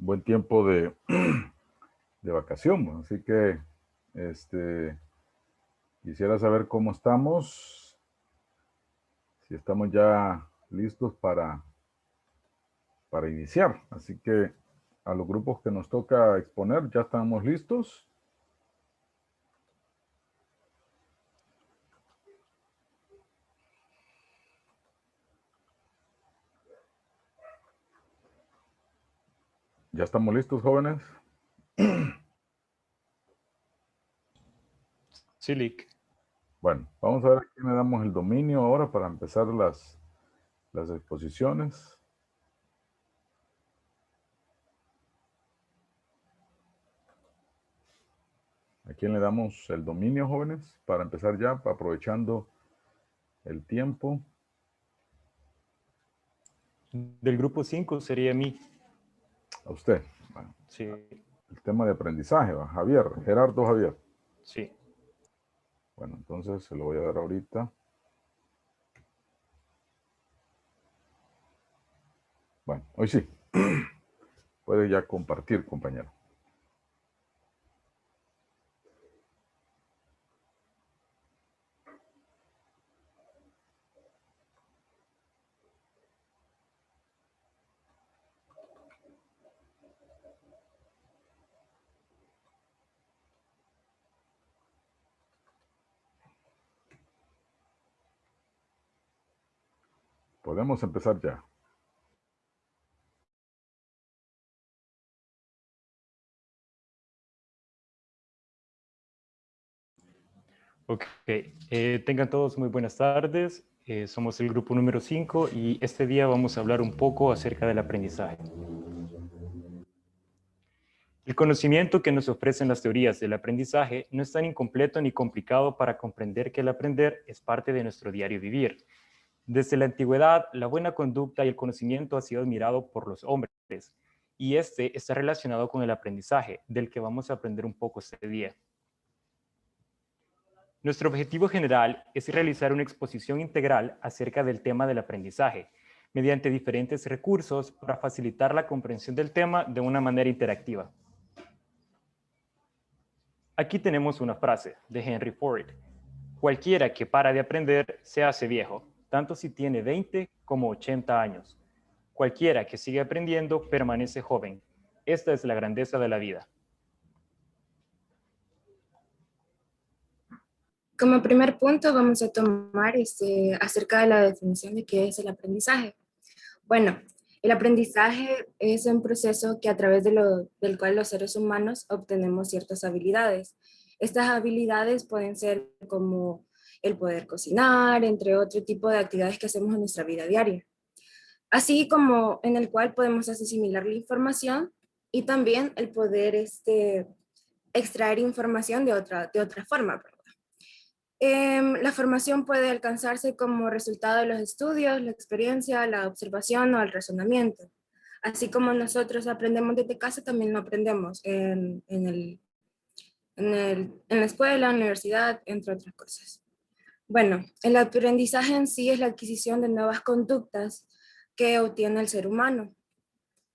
buen tiempo de, de vacación, ¿no? Así que quisiera saber cómo estamos, si estamos ya listos para iniciar. Así que a los grupos que nos toca exponer, ya estamos listos. ¿Ya estamos listos, jóvenes? Sí, Lick. Bueno, vamos a ver a quién le damos el dominio ahora para empezar las exposiciones. ¿A quién le damos el dominio, jóvenes? Para empezar ya, aprovechando el tiempo. Del grupo 5 sería mí. A usted. Bueno, Sí. el tema de aprendizaje, ¿va? Javier, Gerardo Javier. Sí. Bueno, entonces se lo voy a dar ahorita. Bueno, hoy sí. Puede ya compartir, compañero. Podemos empezar ya. Ok. Tengan todos muy buenas tardes. Somos el grupo número 5 y este día vamos a hablar un poco acerca del aprendizaje. El conocimiento que nos ofrecen las teorías del aprendizaje no es tan incompleto ni complicado para comprender que el aprender es parte de nuestro diario vivir. Desde la antigüedad, la buena conducta y el conocimiento ha sido admirado por los hombres, y este está relacionado con el aprendizaje, del que vamos a aprender un poco este día. Nuestro objetivo general es realizar una exposición integral acerca del tema del aprendizaje, mediante diferentes recursos para facilitar la comprensión del tema de una manera interactiva. Aquí tenemos una frase de Henry Ford. Cualquiera que para de aprender se hace viejo, tanto si tiene 20 como 80 años. Cualquiera que sigue aprendiendo permanece joven. Esta es la grandeza de la vida. Como primer punto vamos a tomar acerca de la definición de qué es el aprendizaje. Bueno, el aprendizaje es un proceso que a través del cual los seres humanos obtenemos ciertas habilidades. Estas habilidades pueden ser como el poder cocinar, entre otro tipo de actividades que hacemos en nuestra vida diaria. Así como en el cual podemos asimilar la información y también el poder extraer información de otra forma. La formación puede alcanzarse como resultado de los estudios, la experiencia, la observación o el razonamiento. Así como nosotros aprendemos desde casa, también lo aprendemos en la escuela, en la universidad, entre otras cosas. Bueno, el aprendizaje en sí es la adquisición de nuevas conductas que obtiene el ser humano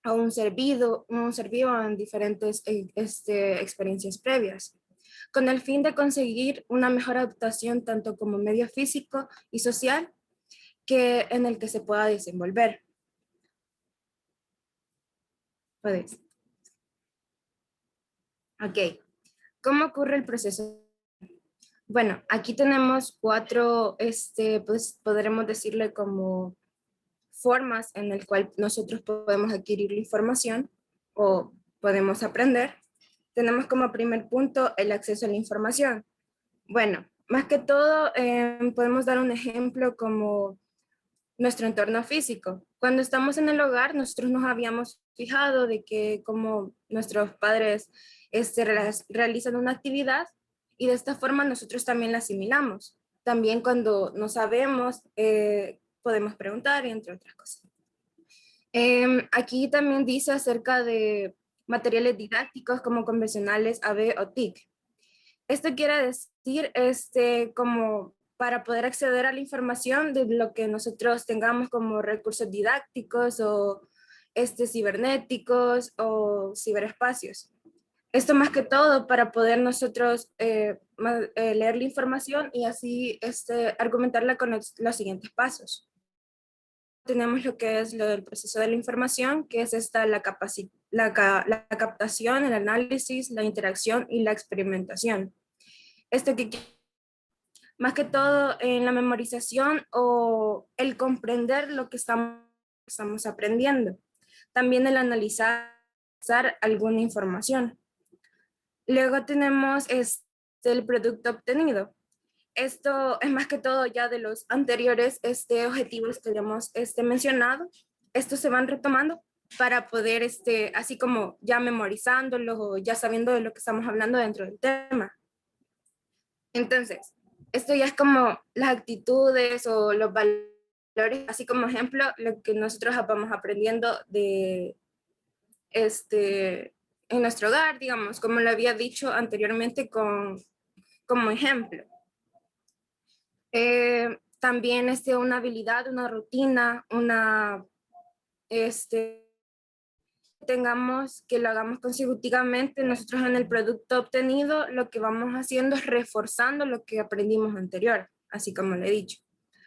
a un ser vivo en diferentes experiencias previas, con el fin de conseguir una mejor adaptación tanto como medio físico y social que en el que se pueda desenvolver. Puedes. Ok. ¿Cómo ocurre el proceso? Bueno, aquí tenemos cuatro, pues podremos decirle como formas en el cual nosotros podemos adquirir la información o podemos aprender. Tenemos como primer punto el acceso a la información. Bueno, más que todo podemos dar un ejemplo como nuestro entorno físico. Cuando estamos en el hogar, nosotros nos habíamos fijado de que como nuestros padres realizan una actividad y de esta forma nosotros también la asimilamos. También cuando no sabemos, podemos preguntar y entre otras cosas. Aquí también dice acerca de materiales didácticos como convencionales AB o TIC. Esto quiere decir como para poder acceder a la información de lo que nosotros tengamos como recursos didácticos o cibernéticos o ciberespacios. Esto más que todo para poder nosotros leer la información y así argumentarla con los siguientes pasos. Tenemos lo que es lo del proceso de la información, que es la captación, el análisis, la interacción y la experimentación. Esto que más que todo en la memorización o el comprender lo que estamos aprendiendo. También el analizar alguna información. Luego tenemos el producto obtenido. Esto es más que todo ya de los anteriores objetivos que hemos mencionado. Estos se van retomando para poder, así como ya memorizándolos o ya sabiendo de lo que estamos hablando dentro del tema. Entonces, esto ya es como las actitudes o los valores, así como ejemplo, lo que nosotros vamos aprendiendo de en nuestro hogar, digamos, como lo había dicho anteriormente como ejemplo. También una habilidad, una rutina, tengamos que lo hagamos consecutivamente, nosotros en el producto obtenido lo que vamos haciendo es reforzando lo que aprendimos anterior, así como le he dicho.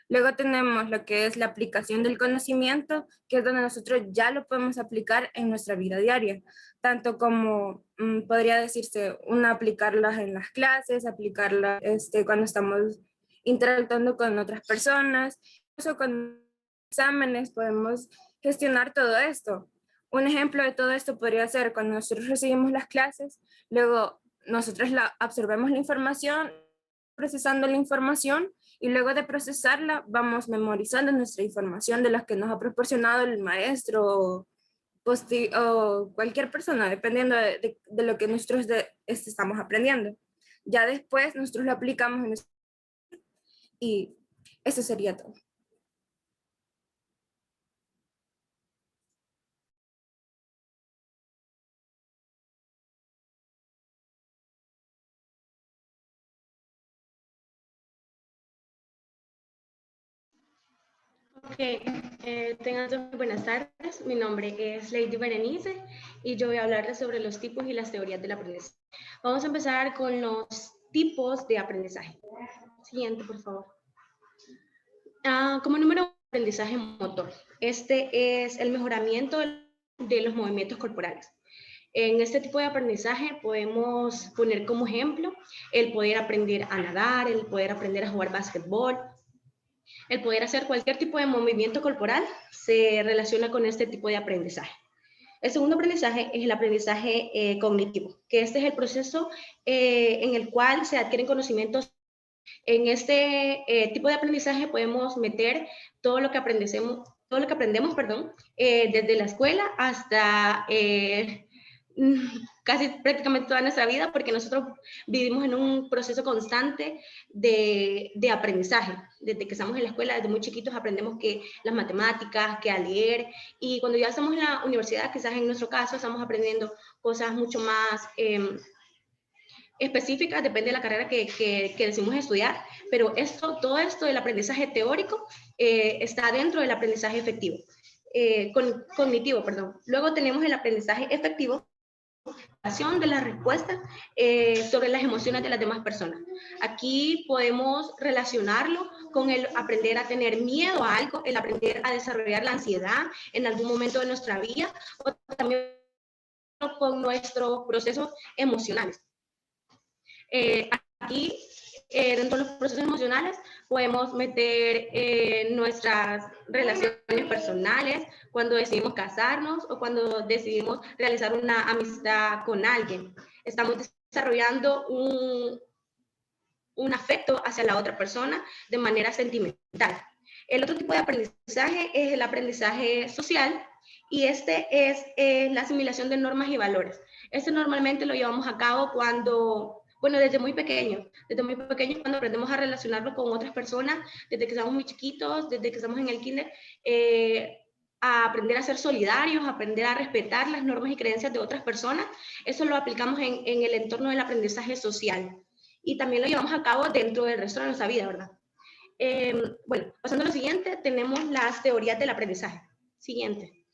Luego tenemos lo que es la aplicación del conocimiento, que es donde nosotros ya lo podemos aplicar en nuestra vida diaria, tanto como podría decirse, aplicarlas en las clases, aplicarlas cuando estamos interactuando con otras personas, incluso con exámenes podemos gestionar todo esto. Un ejemplo de todo esto podría ser cuando nosotros recibimos las clases, luego nosotros absorbemos la información, procesando la información y luego de procesarla vamos memorizando nuestra información de las que nos ha proporcionado el maestro o cualquier persona, dependiendo de lo que nosotros estamos aprendiendo. Ya después nosotros lo aplicamos y eso sería todo. Ok, tengan todos buenas tardes. Mi nombre es Lady Berenice y yo voy a hablarles sobre los tipos y las teorías del aprendizaje. Vamos a empezar con los tipos de aprendizaje. Siguiente, por favor. Como número uno, aprendizaje motor. Este es el mejoramiento de los movimientos corporales. En este tipo de aprendizaje podemos poner como ejemplo el poder aprender a nadar, el poder aprender a jugar básquetbol. El poder hacer cualquier tipo de movimiento corporal se relaciona con este tipo de aprendizaje. El segundo aprendizaje es el aprendizaje cognitivo, que este es el proceso en el cual se adquieren conocimientos. En este tipo de aprendizaje podemos meter todo lo que aprendemos, desde la escuela hasta casi prácticamente toda nuestra vida, porque nosotros vivimos en un proceso constante de aprendizaje. Desde que estamos en la escuela, desde muy chiquitos aprendemos que las matemáticas, que a leer, y cuando ya estamos en la universidad, quizás en nuestro caso, estamos aprendiendo cosas mucho más específicas, depende de la carrera que decidimos estudiar, pero todo esto del aprendizaje teórico está dentro del aprendizaje efectivo, cognitivo, perdón. Luego tenemos el aprendizaje efectivo, de la respuesta sobre las emociones de las demás personas. Aquí podemos relacionarlo con el aprender a tener miedo a algo, el aprender a desarrollar la ansiedad en algún momento de nuestra vida, o también con nuestros procesos emocionales. Aquí, dentro de los procesos emocionales, podemos meter nuestras relaciones personales, cuando decidimos casarnos o cuando decidimos realizar una amistad con alguien. Estamos desarrollando un afecto hacia la otra persona de manera sentimental. El otro tipo de aprendizaje es el aprendizaje social, y este es la asimilación de normas y valores. Este normalmente lo llevamos a cabo desde muy pequeños cuando aprendemos a relacionarnos con otras personas, desde que estamos muy chiquitos, desde que estamos en el kinder, a aprender a ser solidarios, a aprender a respetar las normas y creencias de otras personas. Eso lo aplicamos en el entorno del aprendizaje social, y también lo llevamos a cabo dentro del resto de nuestra vida, ¿verdad? Pasando a lo siguiente, tenemos las teorías del aprendizaje. Siguiente.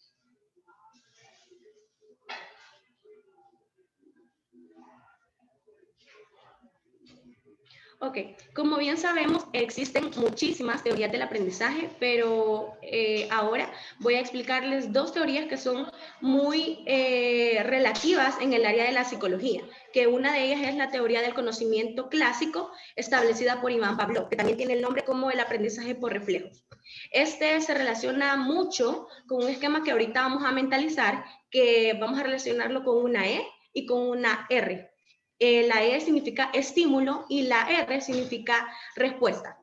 Ok, como bien sabemos, existen muchísimas teorías del aprendizaje, pero ahora voy a explicarles dos teorías que son muy relativas en el área de la psicología, que una de ellas es la teoría del conocimiento clásico establecida por Iván Pavlov, que también tiene el nombre como el aprendizaje por reflejos. Este se relaciona mucho con un esquema que ahorita vamos a mentalizar, que vamos a relacionarlo con una E y con una R. La E significa estímulo y la R significa respuesta.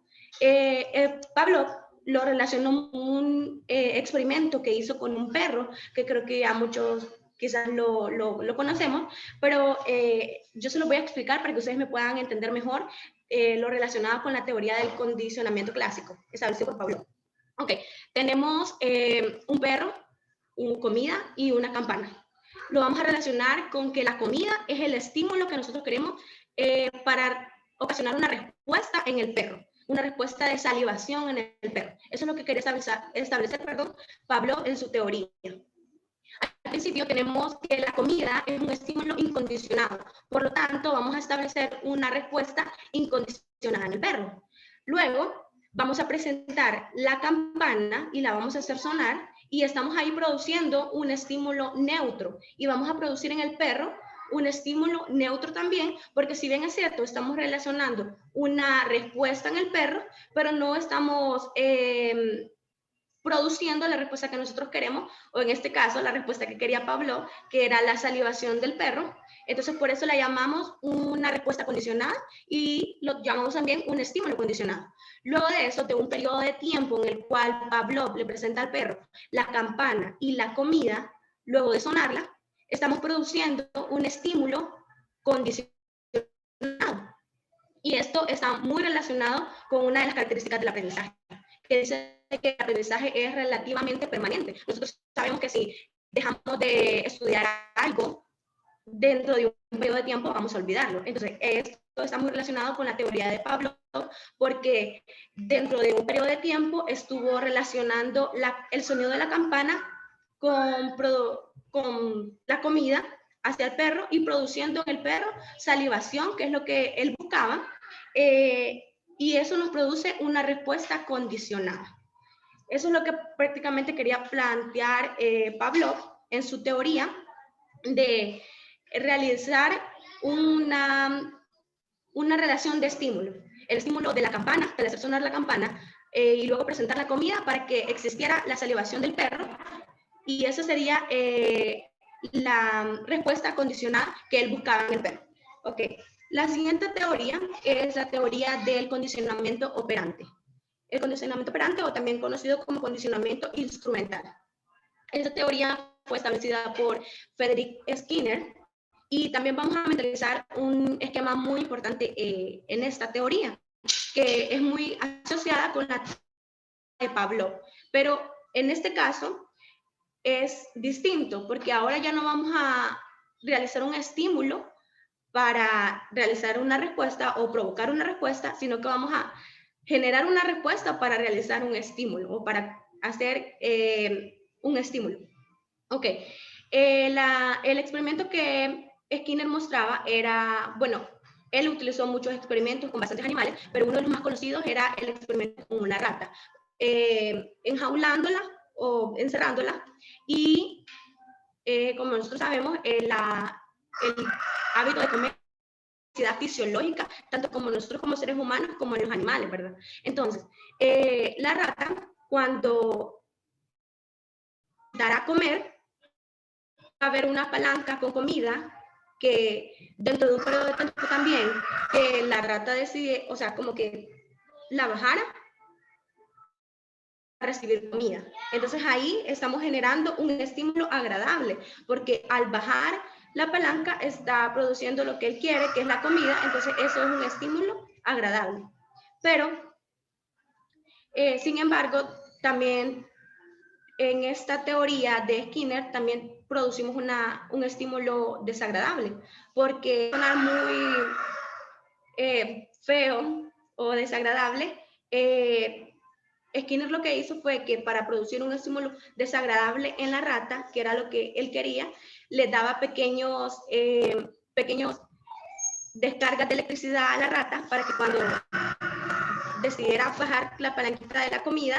Pablo lo relacionó con un experimento que hizo con un perro, que creo que ya muchos quizás lo conocemos, pero yo se lo voy a explicar para que ustedes me puedan entender mejor lo relacionado con la teoría del condicionamiento clásico, establecido por Pablo. Ok, tenemos un perro, una comida y una campana. Lo vamos a relacionar con que la comida es el estímulo que nosotros queremos para ocasionar una respuesta en el perro, una respuesta de salivación en el perro. Eso es lo que quería establecer Pablo en su teoría. Al principio tenemos que la comida es un estímulo incondicionado, por lo tanto vamos a establecer una respuesta incondicionada en el perro. Luego vamos a presentar la campana y la vamos a hacer sonar y estamos ahí produciendo un estímulo neutro y vamos a producir en el perro un estímulo neutro también, porque si bien es cierto, estamos relacionando una respuesta en el perro, pero no estamos produciendo la respuesta que nosotros queremos, o en este caso la respuesta que quería Pablo, que era la salivación del perro. Entonces por eso la llamamos una respuesta condicionada y lo llamamos también un estímulo condicionado. Luego de eso, de un periodo de tiempo en el cual Pablo le presenta al perro la campana y la comida, luego de sonarla, estamos produciendo un estímulo condicionado. Y esto está muy relacionado con una de las características del aprendizaje, que dice que el aprendizaje es relativamente permanente. Nosotros sabemos que si dejamos de estudiar algo, dentro de un periodo de tiempo vamos a olvidarlo. Entonces, esto está muy relacionado con la teoría de Pablo, porque dentro de un periodo de tiempo estuvo relacionando el sonido de la campana con la comida hacia el perro y produciendo en el perro salivación, que es lo que él buscaba, y eso nos produce una respuesta condicionada. Eso es lo que prácticamente quería plantear Pavlov en su teoría de realizar una relación de estímulo. El estímulo de la campana, de hacer sonar la campana, y luego presentar la comida para que existiera la salivación del perro. Y esa sería la respuesta condicionada que él buscaba en el perro. Ok. La siguiente teoría es la teoría del condicionamiento operante. El condicionamiento operante, o también conocido como condicionamiento instrumental. Esta teoría fue establecida por Frederick Skinner y también vamos a mentalizar un esquema muy importante en esta teoría, que es muy asociada con la de Pavlov, pero en este caso es distinto porque ahora ya no vamos a realizar un estímulo para realizar una respuesta o provocar una respuesta, sino que vamos a generar una respuesta para realizar un estímulo o para hacer un estímulo. Ok, el experimento que Skinner mostraba era, bueno, él utilizó muchos experimentos con bastantes animales, pero uno de los más conocidos era el experimento con una rata, enjaulándola o encerrándola y como nosotros sabemos, el hábito de comer fisiológica, tanto como nosotros como seres humanos, como en los animales, ¿verdad? Entonces, la rata, cuando dará a comer, va a haber una palanca con comida que dentro de un periodo de tiempo también, que la rata decide, o sea, como que la bajara a recibir comida. Entonces ahí estamos generando un estímulo agradable, porque al bajar la palanca está produciendo lo que él quiere, que es la comida, entonces eso es un estímulo agradable. Pero, sin embargo, también en esta teoría de Skinner también producimos un estímulo desagradable, porque sonar muy feo o desagradable, Skinner lo que hizo fue que para producir un estímulo desagradable en la rata, que era lo que él quería, le daba pequeños descargas de electricidad a la rata para que cuando decidiera bajar la palanquita de la comida,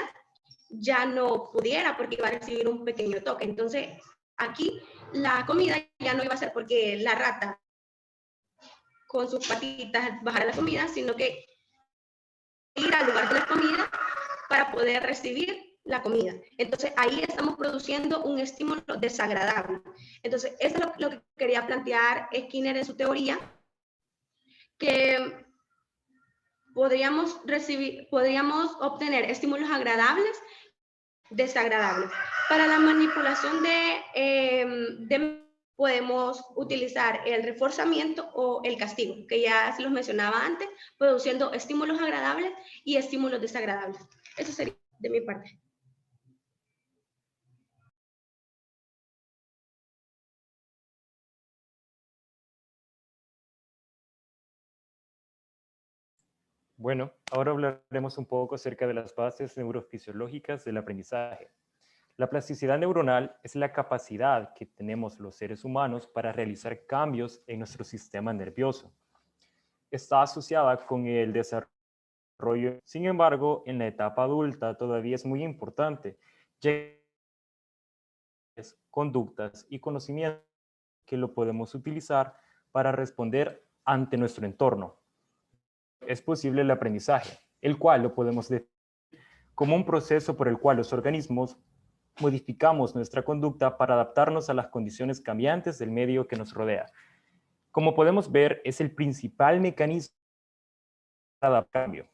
ya no pudiera porque iba a recibir un pequeño toque. Entonces, aquí la comida ya no iba a ser porque la rata con sus patitas bajara la comida, sino que ir al lugar de la comida para poder recibir la comida. Entonces, ahí estamos produciendo un estímulo desagradable. Entonces, eso es lo que quería plantear Skinner en su teoría, que podríamos obtener estímulos agradables, desagradables. Para la manipulación podemos utilizar el reforzamiento o el castigo, que ya se los mencionaba antes, produciendo estímulos agradables y estímulos desagradables. Eso sería de mi parte. Bueno, ahora hablaremos un poco acerca de las bases neurofisiológicas del aprendizaje. La plasticidad neuronal es la capacidad que tenemos los seres humanos para realizar cambios en nuestro sistema nervioso. Está asociada con el desarrollo. Sin embargo, en la etapa adulta todavía es muy importante, ya que conductas y conocimientos que lo podemos utilizar para responder ante nuestro entorno. Es posible el aprendizaje, el cual lo podemos definir como un proceso por el cual los organismos modificamos nuestra conducta para adaptarnos a las condiciones cambiantes del medio que nos rodea. Como podemos ver, es el principal mecanismo para adaptar cambio.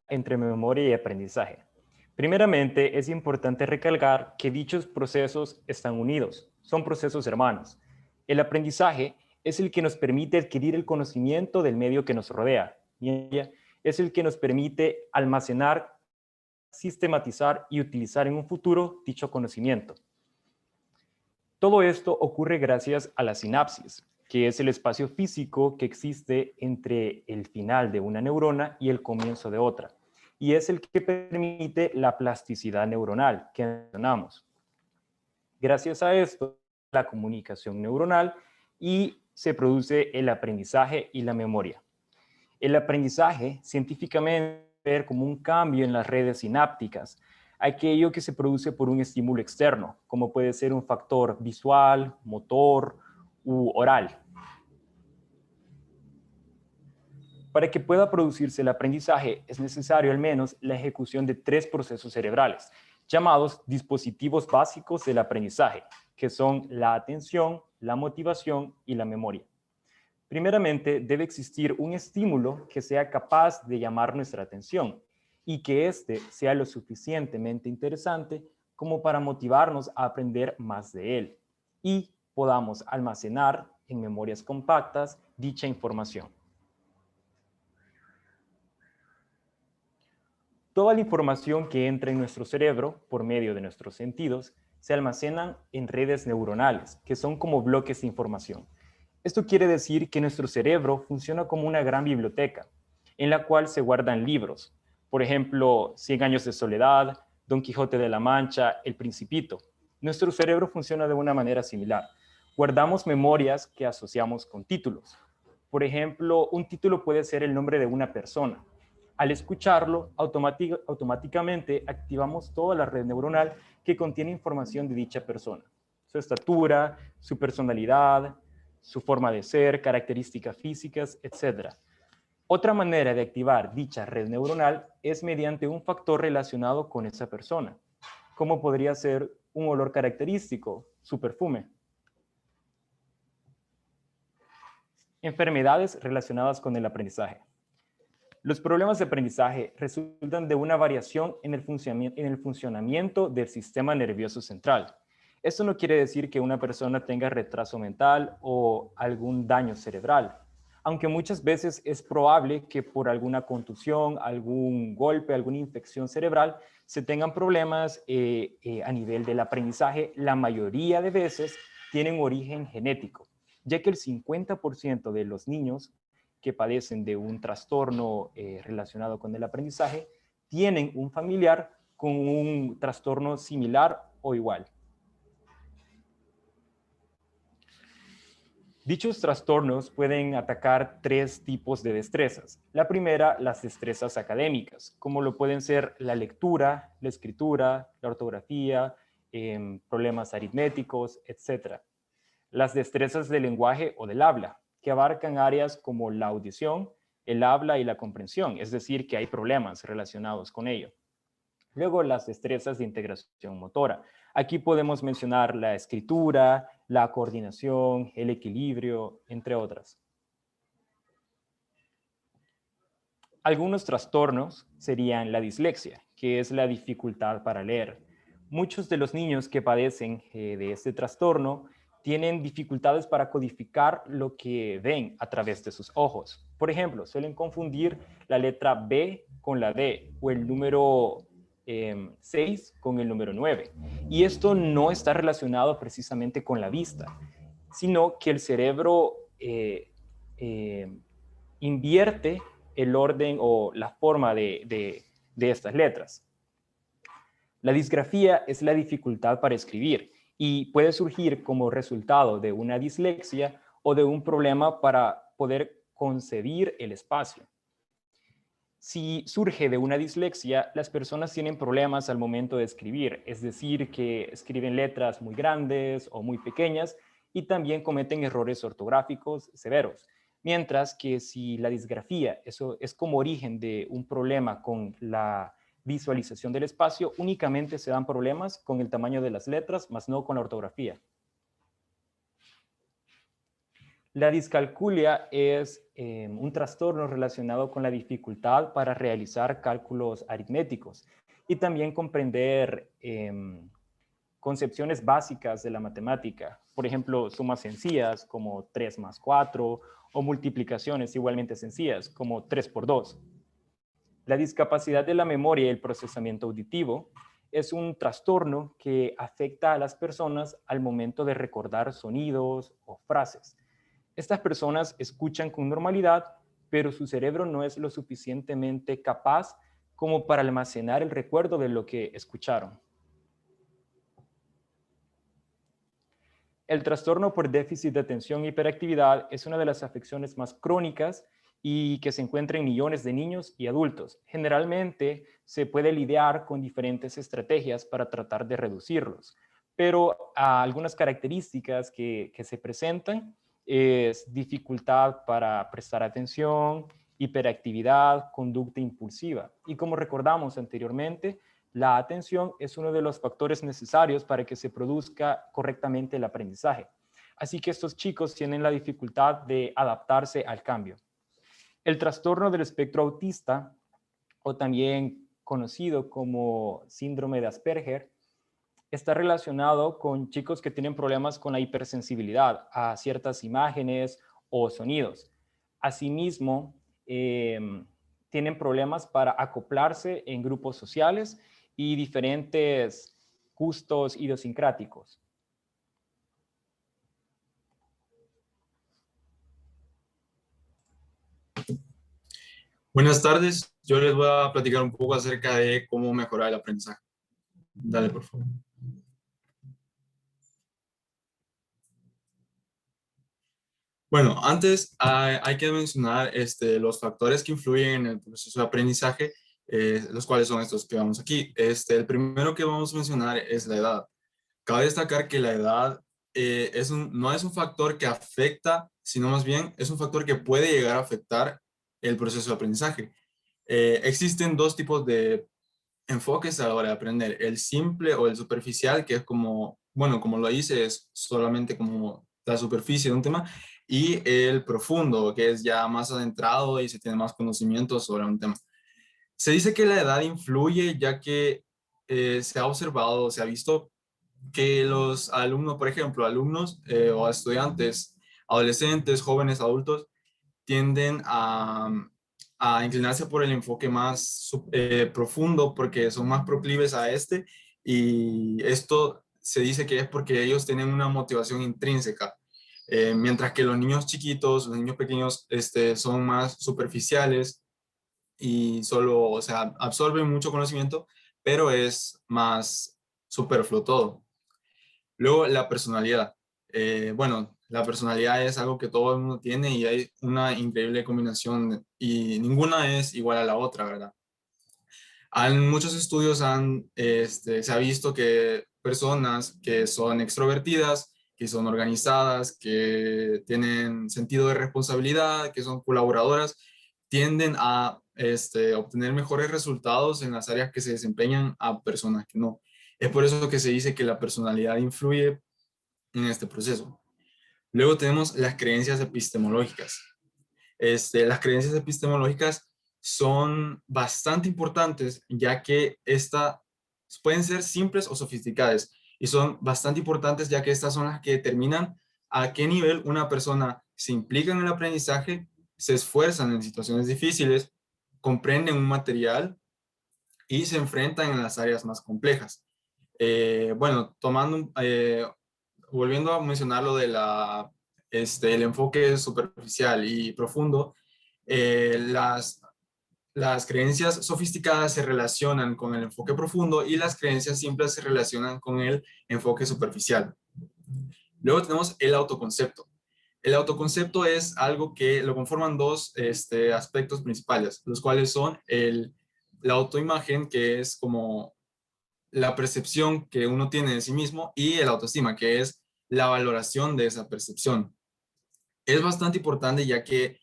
Entre memoria y aprendizaje. Primeramente, es importante recalcar que dichos procesos están unidos, son procesos hermanos. El aprendizaje es el que nos permite adquirir el conocimiento del medio que nos rodea, y es el que nos permite almacenar, sistematizar y utilizar en un futuro dicho conocimiento. Todo esto ocurre gracias a la sinapsis, que es el espacio físico que existe entre el final de una neurona y el comienzo de otra, y es el que permite la plasticidad neuronal que mencionamos. Gracias a esto, la comunicación neuronal y se produce el aprendizaje y la memoria. El aprendizaje científicamente es como un cambio en las redes sinápticas, aquello que se produce por un estímulo externo, como puede ser un factor visual, motor u oral. Para que pueda producirse el aprendizaje es necesario al menos la ejecución de 3 procesos cerebrales, llamados dispositivos básicos del aprendizaje, que son la atención, la motivación y la memoria. Primeramente, debe existir un estímulo que sea capaz de llamar nuestra atención y que éste sea lo suficientemente interesante como para motivarnos a aprender más de él y podamos almacenar en memorias compactas dicha información. Toda la información que entra en nuestro cerebro por medio de nuestros sentidos se almacenan en redes neuronales, que son como bloques de información. Esto quiere decir que nuestro cerebro funciona como una gran biblioteca, en la cual se guardan libros. Por ejemplo, 100 años de soledad, Don Quijote de la Mancha, El Principito. Nuestro cerebro funciona de una manera similar. Guardamos memorias que asociamos con títulos. Por ejemplo, un título puede ser el nombre de una persona. Al escucharlo, automáticamente activamos toda la red neuronal que contiene información de dicha persona. Su estatura, su personalidad, su forma de ser, características físicas, etc. Otra manera de activar dicha red neuronal es mediante un factor relacionado con esa persona, como podría ser un olor característico, su perfume. Enfermedades relacionadas con el aprendizaje. Los problemas de aprendizaje resultan de una variación en el funcionamiento del sistema nervioso central. Esto no quiere decir que una persona tenga retraso mental o algún daño cerebral, aunque muchas veces es probable que por alguna contusión, algún golpe, alguna infección cerebral, se tengan problemas a nivel del aprendizaje. La mayoría de veces tienen origen genético, ya que el 50% de los niños que padecen de un trastorno relacionado con el aprendizaje tienen un familiar con un trastorno similar o igual. Dichos trastornos pueden atacar 3 tipos de destrezas. La primera, las destrezas académicas, como lo pueden ser la lectura, la escritura, la ortografía, problemas aritméticos, etc. Las destrezas del lenguaje o del habla, que abarcan áreas como la audición, el habla y la comprensión, es decir, que hay problemas relacionados con ello. Luego, las destrezas de integración motora. Aquí podemos mencionar la escritura, la coordinación, el equilibrio, entre otras. Algunos trastornos serían la dislexia, que es la dificultad para leer. Muchos de los niños que padecen de este trastorno tienen dificultades para codificar lo que ven a través de sus ojos. Por ejemplo, suelen confundir la letra B con la D o el número 6 con el número 9. Y esto no está relacionado precisamente con la vista, sino que el cerebro invierte el orden o la forma de estas letras. La disgrafía es la dificultad para escribir y puede surgir como resultado de una dislexia o de un problema para poder concebir el espacio. Si surge de una dislexia, las personas tienen problemas al momento de escribir, es decir, que escriben letras muy grandes o muy pequeñas y también cometen errores ortográficos severos. Mientras que si la disgrafía, eso es como origen de un problema con la visualización del espacio, únicamente se dan problemas con el tamaño de las letras, más no con la ortografía. La discalculia es un trastorno relacionado con la dificultad para realizar cálculos aritméticos y también comprender concepciones básicas de la matemática. Por ejemplo, sumas sencillas como 3 más 4 o multiplicaciones igualmente sencillas como 3 por 2. La discapacidad de la memoria y el procesamiento auditivo es un trastorno que afecta a las personas al momento de recordar sonidos o frases. Estas personas escuchan con normalidad, pero su cerebro no es lo suficientemente capaz como para almacenar el recuerdo de lo que escucharon. El trastorno por déficit de atención e hiperactividad es una de las afecciones más crónicas y que se encuentra en millones de niños y adultos. Generalmente se puede lidiar con diferentes estrategias para tratar de reducirlos, pero algunas características que se presentan es dificultad para prestar atención, hiperactividad, conducta impulsiva. Y como recordamos anteriormente, la atención es uno de los factores necesarios para que se produzca correctamente el aprendizaje. Así que estos chicos tienen la dificultad de adaptarse al cambio. El trastorno del espectro autista, o también conocido como síndrome de Asperger, está relacionado con chicos que tienen problemas con la hipersensibilidad a ciertas imágenes o sonidos. Asimismo, tienen problemas para acoplarse en grupos sociales y diferentes gustos idiosincráticos. Buenas tardes, yo les voy a platicar un poco acerca de cómo mejorar el aprendizaje. Dale, por favor. Bueno, antes hay que mencionar los factores que influyen en el proceso de aprendizaje, los cuales son estos que vamos aquí. El primero que vamos a mencionar es la edad. Cabe destacar que la edad no es un factor que afecta, sino más bien es un factor que puede llegar a afectar el proceso de aprendizaje. Existen dos tipos de enfoques a la hora de aprender. El simple o el superficial, que es como, bueno, como lo dice, es solamente como la superficie de un tema, y el profundo, que es ya más adentrado y se tiene más conocimiento sobre un tema. Se dice que la edad influye, ya que se ha observado, se ha visto que los alumnos, por ejemplo, alumnos o estudiantes, adolescentes, jóvenes, adultos, tienden a inclinarse por el enfoque más profundo porque son más proclives a este, y esto se dice que es porque ellos tienen una motivación intrínseca, mientras que los niños chiquitos, los niños pequeños son más superficiales y solo, o sea, absorben mucho conocimiento, pero es más superfluo todo. Luego, la personalidad. Bueno, la personalidad es algo que todo el mundo tiene y hay una increíble combinación y ninguna es igual a la otra, ¿verdad? En muchos estudios se ha visto que personas que son extrovertidas, que son organizadas, que tienen sentido de responsabilidad, que son colaboradoras, tienden a obtener mejores resultados en las áreas que se desempeñan a personas que no. Es por eso que se dice que la personalidad influye en este proceso. Luego tenemos las creencias epistemológicas. Las creencias epistemológicas son bastante importantes, ya que estas pueden ser simples o sofisticadas, y son bastante importantes ya que estas son las que determinan a qué nivel una persona se implica en el aprendizaje, se esfuerzan en situaciones difíciles, comprenden un material y se enfrentan en las áreas más complejas. Bueno, volviendo a mencionar lo de el enfoque superficial y profundo, las creencias sofisticadas se relacionan con el enfoque profundo y las creencias simples se relacionan con el enfoque superficial. Luego tenemos el autoconcepto. El autoconcepto es algo que lo conforman dos aspectos principales, los cuales son la autoimagen, que es como la percepción que uno tiene de sí mismo, y el autoestima, que es la valoración de esa percepción. Es bastante importante ya que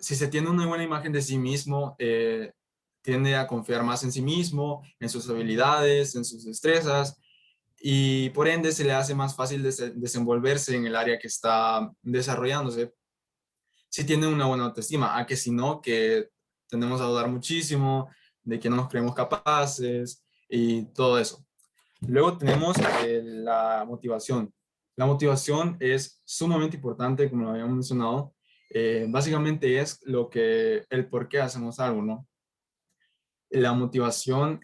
si se tiene una buena imagen de sí mismo, tiende a confiar más en sí mismo, en sus habilidades, en sus destrezas, y por ende se le hace más fácil desenvolverse en el área que está desarrollándose si tiene una buena autoestima, a que si no, que tendemos a dudar muchísimo, de que no nos creemos capaces y todo eso. Luego tenemos la motivación. La motivación es sumamente importante, como lo habíamos mencionado. Básicamente es el por qué hacemos algo, ¿no? La motivación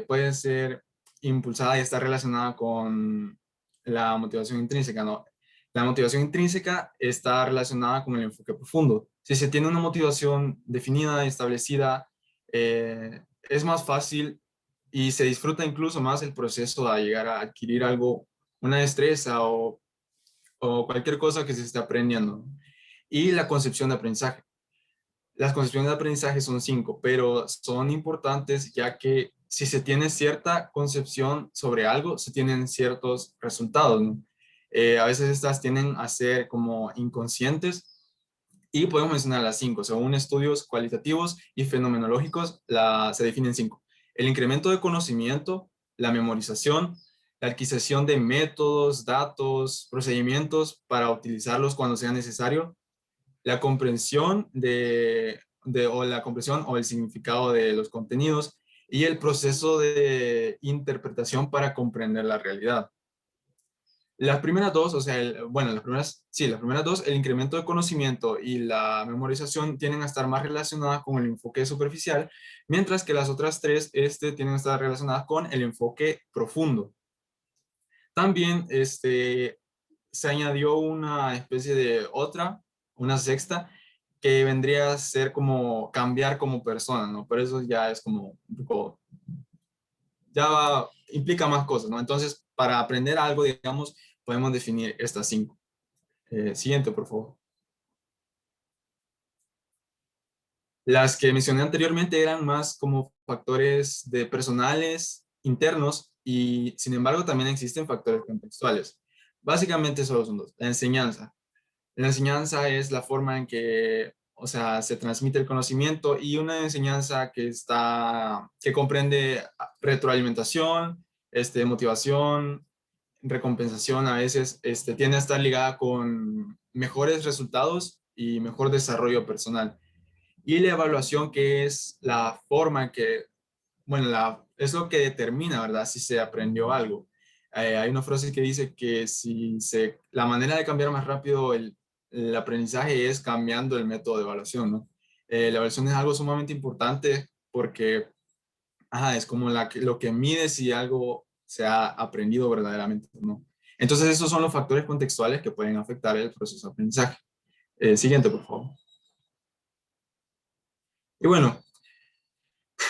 puede ser impulsada y está relacionada con la motivación intrínseca, ¿no? La motivación intrínseca está relacionada con el enfoque profundo. Si se tiene una motivación definida y establecida, es más fácil y se disfruta incluso más el proceso de llegar a adquirir algo, una destreza o cualquier cosa que se esté aprendiendo. Y la concepción de aprendizaje. Las concepciones de aprendizaje son 5, pero son importantes ya que si se tiene cierta concepción sobre algo, se tienen ciertos resultados, ¿no? A veces estas tienden a ser como inconscientes y podemos mencionar las 5. Según estudios cualitativos y fenomenológicos, se definen 5. El incremento de conocimiento, la memorización, la adquisición de métodos, datos, procedimientos para utilizarlos cuando sea necesario, la comprensión o la comprensión o el significado de los contenidos y el proceso de interpretación para comprender la realidad. Las primeras dos, o sea, las primeras dos, el incremento de conocimiento y la memorización tienen a estar más relacionadas con el enfoque superficial, mientras que las otras tres tienen a estar relacionadas con el enfoque profundo. También se añadió una especie de una sexta, que vendría a ser como cambiar como persona, ¿no? Pero eso ya es como un poco, implica más cosas, ¿no? Entonces, para aprender algo, digamos, podemos definir estas 5. Siguiente, por favor. Las que mencioné anteriormente eran más como factores de personales, internos, y sin embargo también existen factores contextuales. Básicamente solo son dos. La enseñanza. La enseñanza es la forma en que, o sea, se transmite el conocimiento, y una enseñanza que comprende retroalimentación, motivación, recompensación, a veces tiende a estar ligada con mejores resultados y mejor desarrollo personal. Y la evaluación, que es la forma en que, bueno, es lo que determina, ¿verdad?, si se aprendió algo. Hay una frase que dice que la manera de cambiar más rápido el aprendizaje es cambiando el método de evaluación, ¿no? La evaluación es algo sumamente importante porque es como lo que mide si algo se ha aprendido verdaderamente o no. Entonces, esos son los factores contextuales que pueden afectar el proceso de aprendizaje. Siguiente, por favor. Y bueno,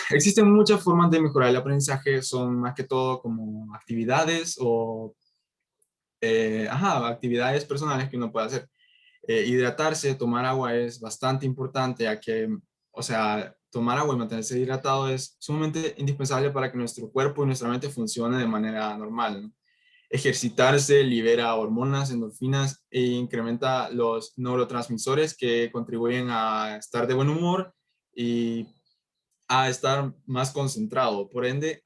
existen muchas formas de mejorar el aprendizaje, son más que todo como actividades o actividades personales que uno puede hacer. Hidratarse, tomar agua es bastante importante, ya que, o sea, tomar agua y mantenerse hidratado es sumamente indispensable para que nuestro cuerpo y nuestra mente funcione de manera normal, ¿no? Ejercitarse libera hormonas, endorfinas e incrementa los neurotransmisores que contribuyen a estar de buen humor y a estar más concentrado. Por ende,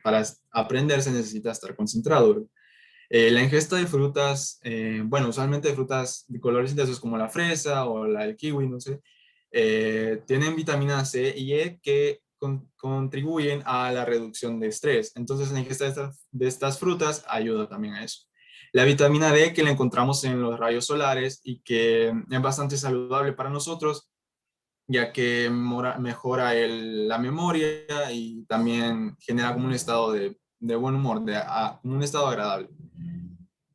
para aprender se necesita estar concentrado. La ingesta de frutas, bueno, usualmente de frutas de colores intensos como la fresa o el kiwi, no sé, tienen vitamina C y E que contribuyen a la reducción de estrés. Entonces, la ingesta de estas frutas ayuda también a eso. La vitamina D que la encontramos en los rayos solares y que es bastante saludable para nosotros, ya que mejora la memoria y también genera como un estado de buen humor, como un estado agradable.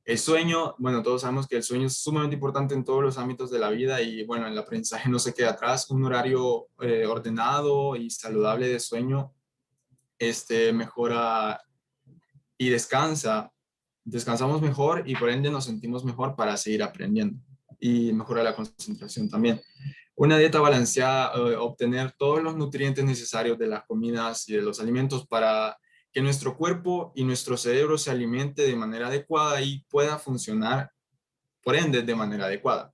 El sueño, bueno, todos sabemos que el sueño es sumamente importante en todos los ámbitos de la vida y bueno, el aprendizaje no se queda atrás. Un horario ordenado y saludable de sueño mejora y descansamos mejor y por ende nos sentimos mejor para seguir aprendiendo y mejora la concentración también. Una dieta balanceada, obtener todos los nutrientes necesarios de las comidas y de los alimentos para que nuestro cuerpo y nuestro cerebro se alimente de manera adecuada y pueda funcionar, por ende, de manera adecuada.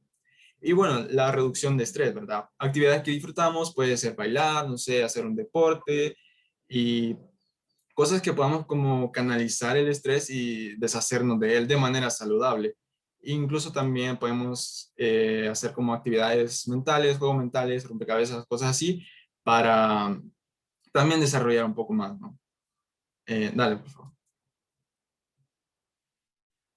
Y bueno, la reducción de estrés, ¿verdad? Actividades que disfrutamos puede ser bailar, no sé, hacer un deporte y cosas que podamos como canalizar el estrés y deshacernos de él de manera saludable. Incluso también podemos hacer como actividades mentales, juegos mentales, rompecabezas, cosas así, para también desarrollar un poco más, ¿no? Dale, por favor.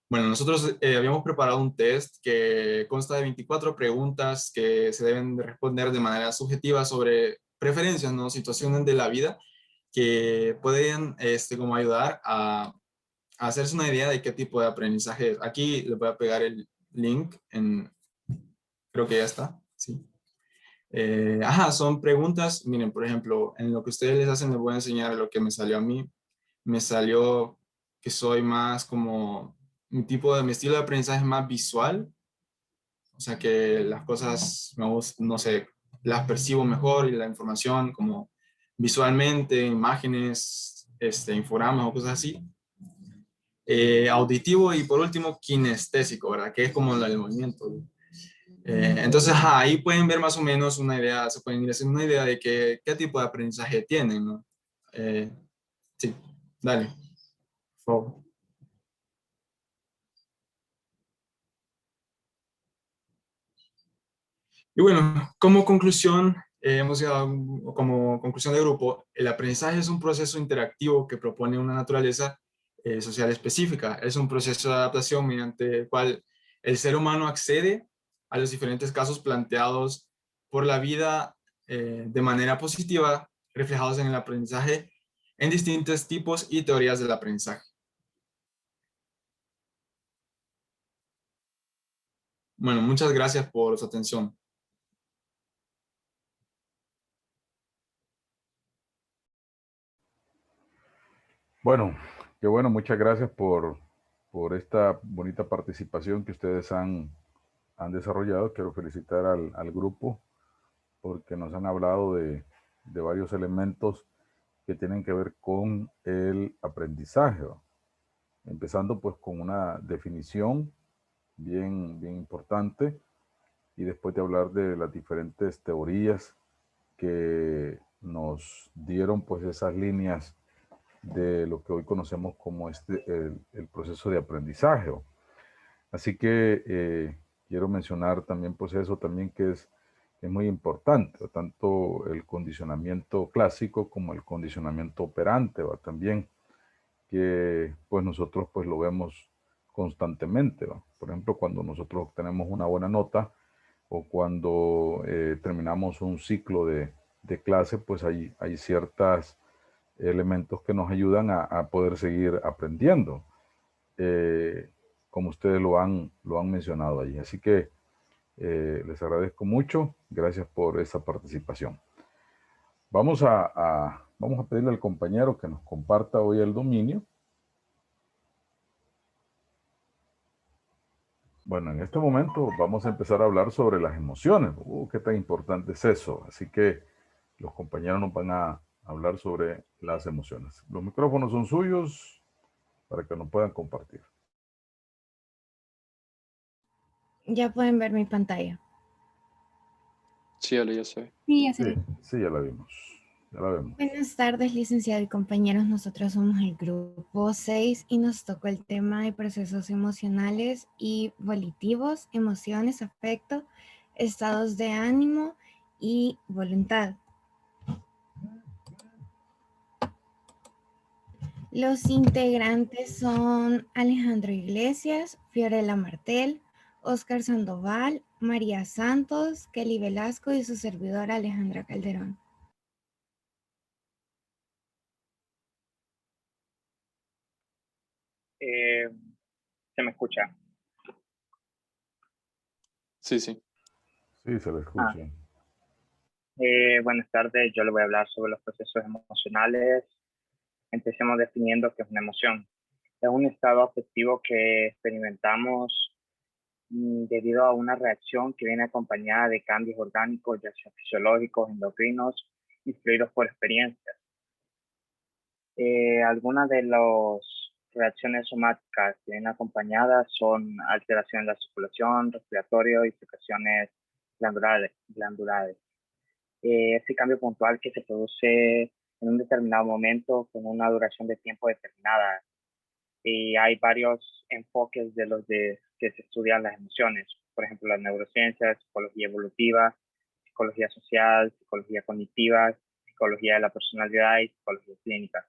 Bueno, nosotros habíamos preparado un test que consta de 24 preguntas que se deben de responder de manera subjetiva sobre preferencias, ¿no? Situaciones de la vida que pueden como ayudar a hacerse una idea de qué tipo de aprendizaje es. Aquí les voy a pegar el link, creo que ya está, sí. Son preguntas, miren, por ejemplo, en lo que ustedes les hacen les voy a enseñar lo que me salió a mí. Me salió que soy más como, mi estilo de aprendizaje es más visual, o sea que las cosas, no sé, las percibo mejor y la información como visualmente, imágenes, infogramas o cosas así. Auditivo y por último kinestésico, ¿verdad? Que es como el movimiento. Entonces, ahí pueden ver más o menos una idea, se pueden ir haciendo una idea de qué tipo de aprendizaje tienen, ¿no? Sí, dale, por favor. Y bueno, como conclusión, hemos llegado como conclusión de grupo, el aprendizaje es un proceso interactivo que propone una naturaleza social específica. Es un proceso de adaptación mediante el cual el ser humano accede a los diferentes casos planteados por la vida de manera positiva, reflejados en el aprendizaje en distintos tipos y teorías del aprendizaje. Bueno, muchas gracias por su atención. Bueno, qué bueno, muchas gracias por esta bonita participación que ustedes han desarrollado. Quiero felicitar al grupo porque nos han hablado de varios elementos que tienen que ver con el aprendizaje, ¿no? Empezando pues con una definición bien importante y después de hablar de las diferentes teorías que nos dieron pues esas líneas de lo que hoy conocemos como el proceso de aprendizaje. Así que quiero mencionar también pues eso también que es muy importante, tanto el condicionamiento clásico como el condicionamiento operante, ¿va? También que pues nosotros pues lo vemos constantemente, ¿va? Por ejemplo, cuando nosotros obtenemos una buena nota o cuando terminamos un ciclo de clase, pues hay ciertos elementos que nos ayudan a poder seguir aprendiendo, como ustedes lo han mencionado allí. Así que les agradezco mucho. Gracias por esa participación. Vamos a pedirle al compañero que nos comparta hoy el dominio. Bueno, en este momento vamos a empezar a hablar sobre las emociones. ¿Qué tan importante es eso? Así que los compañeros nos van a hablar sobre las emociones. Los micrófonos son suyos para que nos puedan compartir. Ya pueden ver mi pantalla. Sí, Ale, ya sé. Sí, ya Sí, sé. sí, ya la vimos. Ya la vemos. Buenas tardes, licenciado y compañeros. Nosotros somos el grupo 6 y nos tocó el tema de procesos emocionales y volitivos, emociones, afecto, estados de ánimo y voluntad. Los integrantes son Alejandro Iglesias, Fiorella Martel, Óscar Sandoval, María Santos, Kelly Velasco y su servidora Alejandra Calderón. ¿Se me escucha? Sí, sí. Sí, se le escucha. Buenas tardes, yo le voy a hablar sobre los procesos emocionales. Empecemos definiendo qué es una emoción. Es un estado afectivo que experimentamos debido a una reacción que viene acompañada de cambios orgánicos, ya sea fisiológicos, endocrinos, influidos por experiencias. Algunas de las reacciones somáticas que vienen acompañadas son alteración en la circulación, respiratorio y secreciones glandulares. Ese cambio puntual que se produce en un determinado momento con una duración de tiempo determinada. Y hay varios enfoques de los que se estudian las emociones, por ejemplo, las neurociencias, psicología evolutiva, psicología social, psicología cognitiva, psicología de la personalidad y psicología clínica.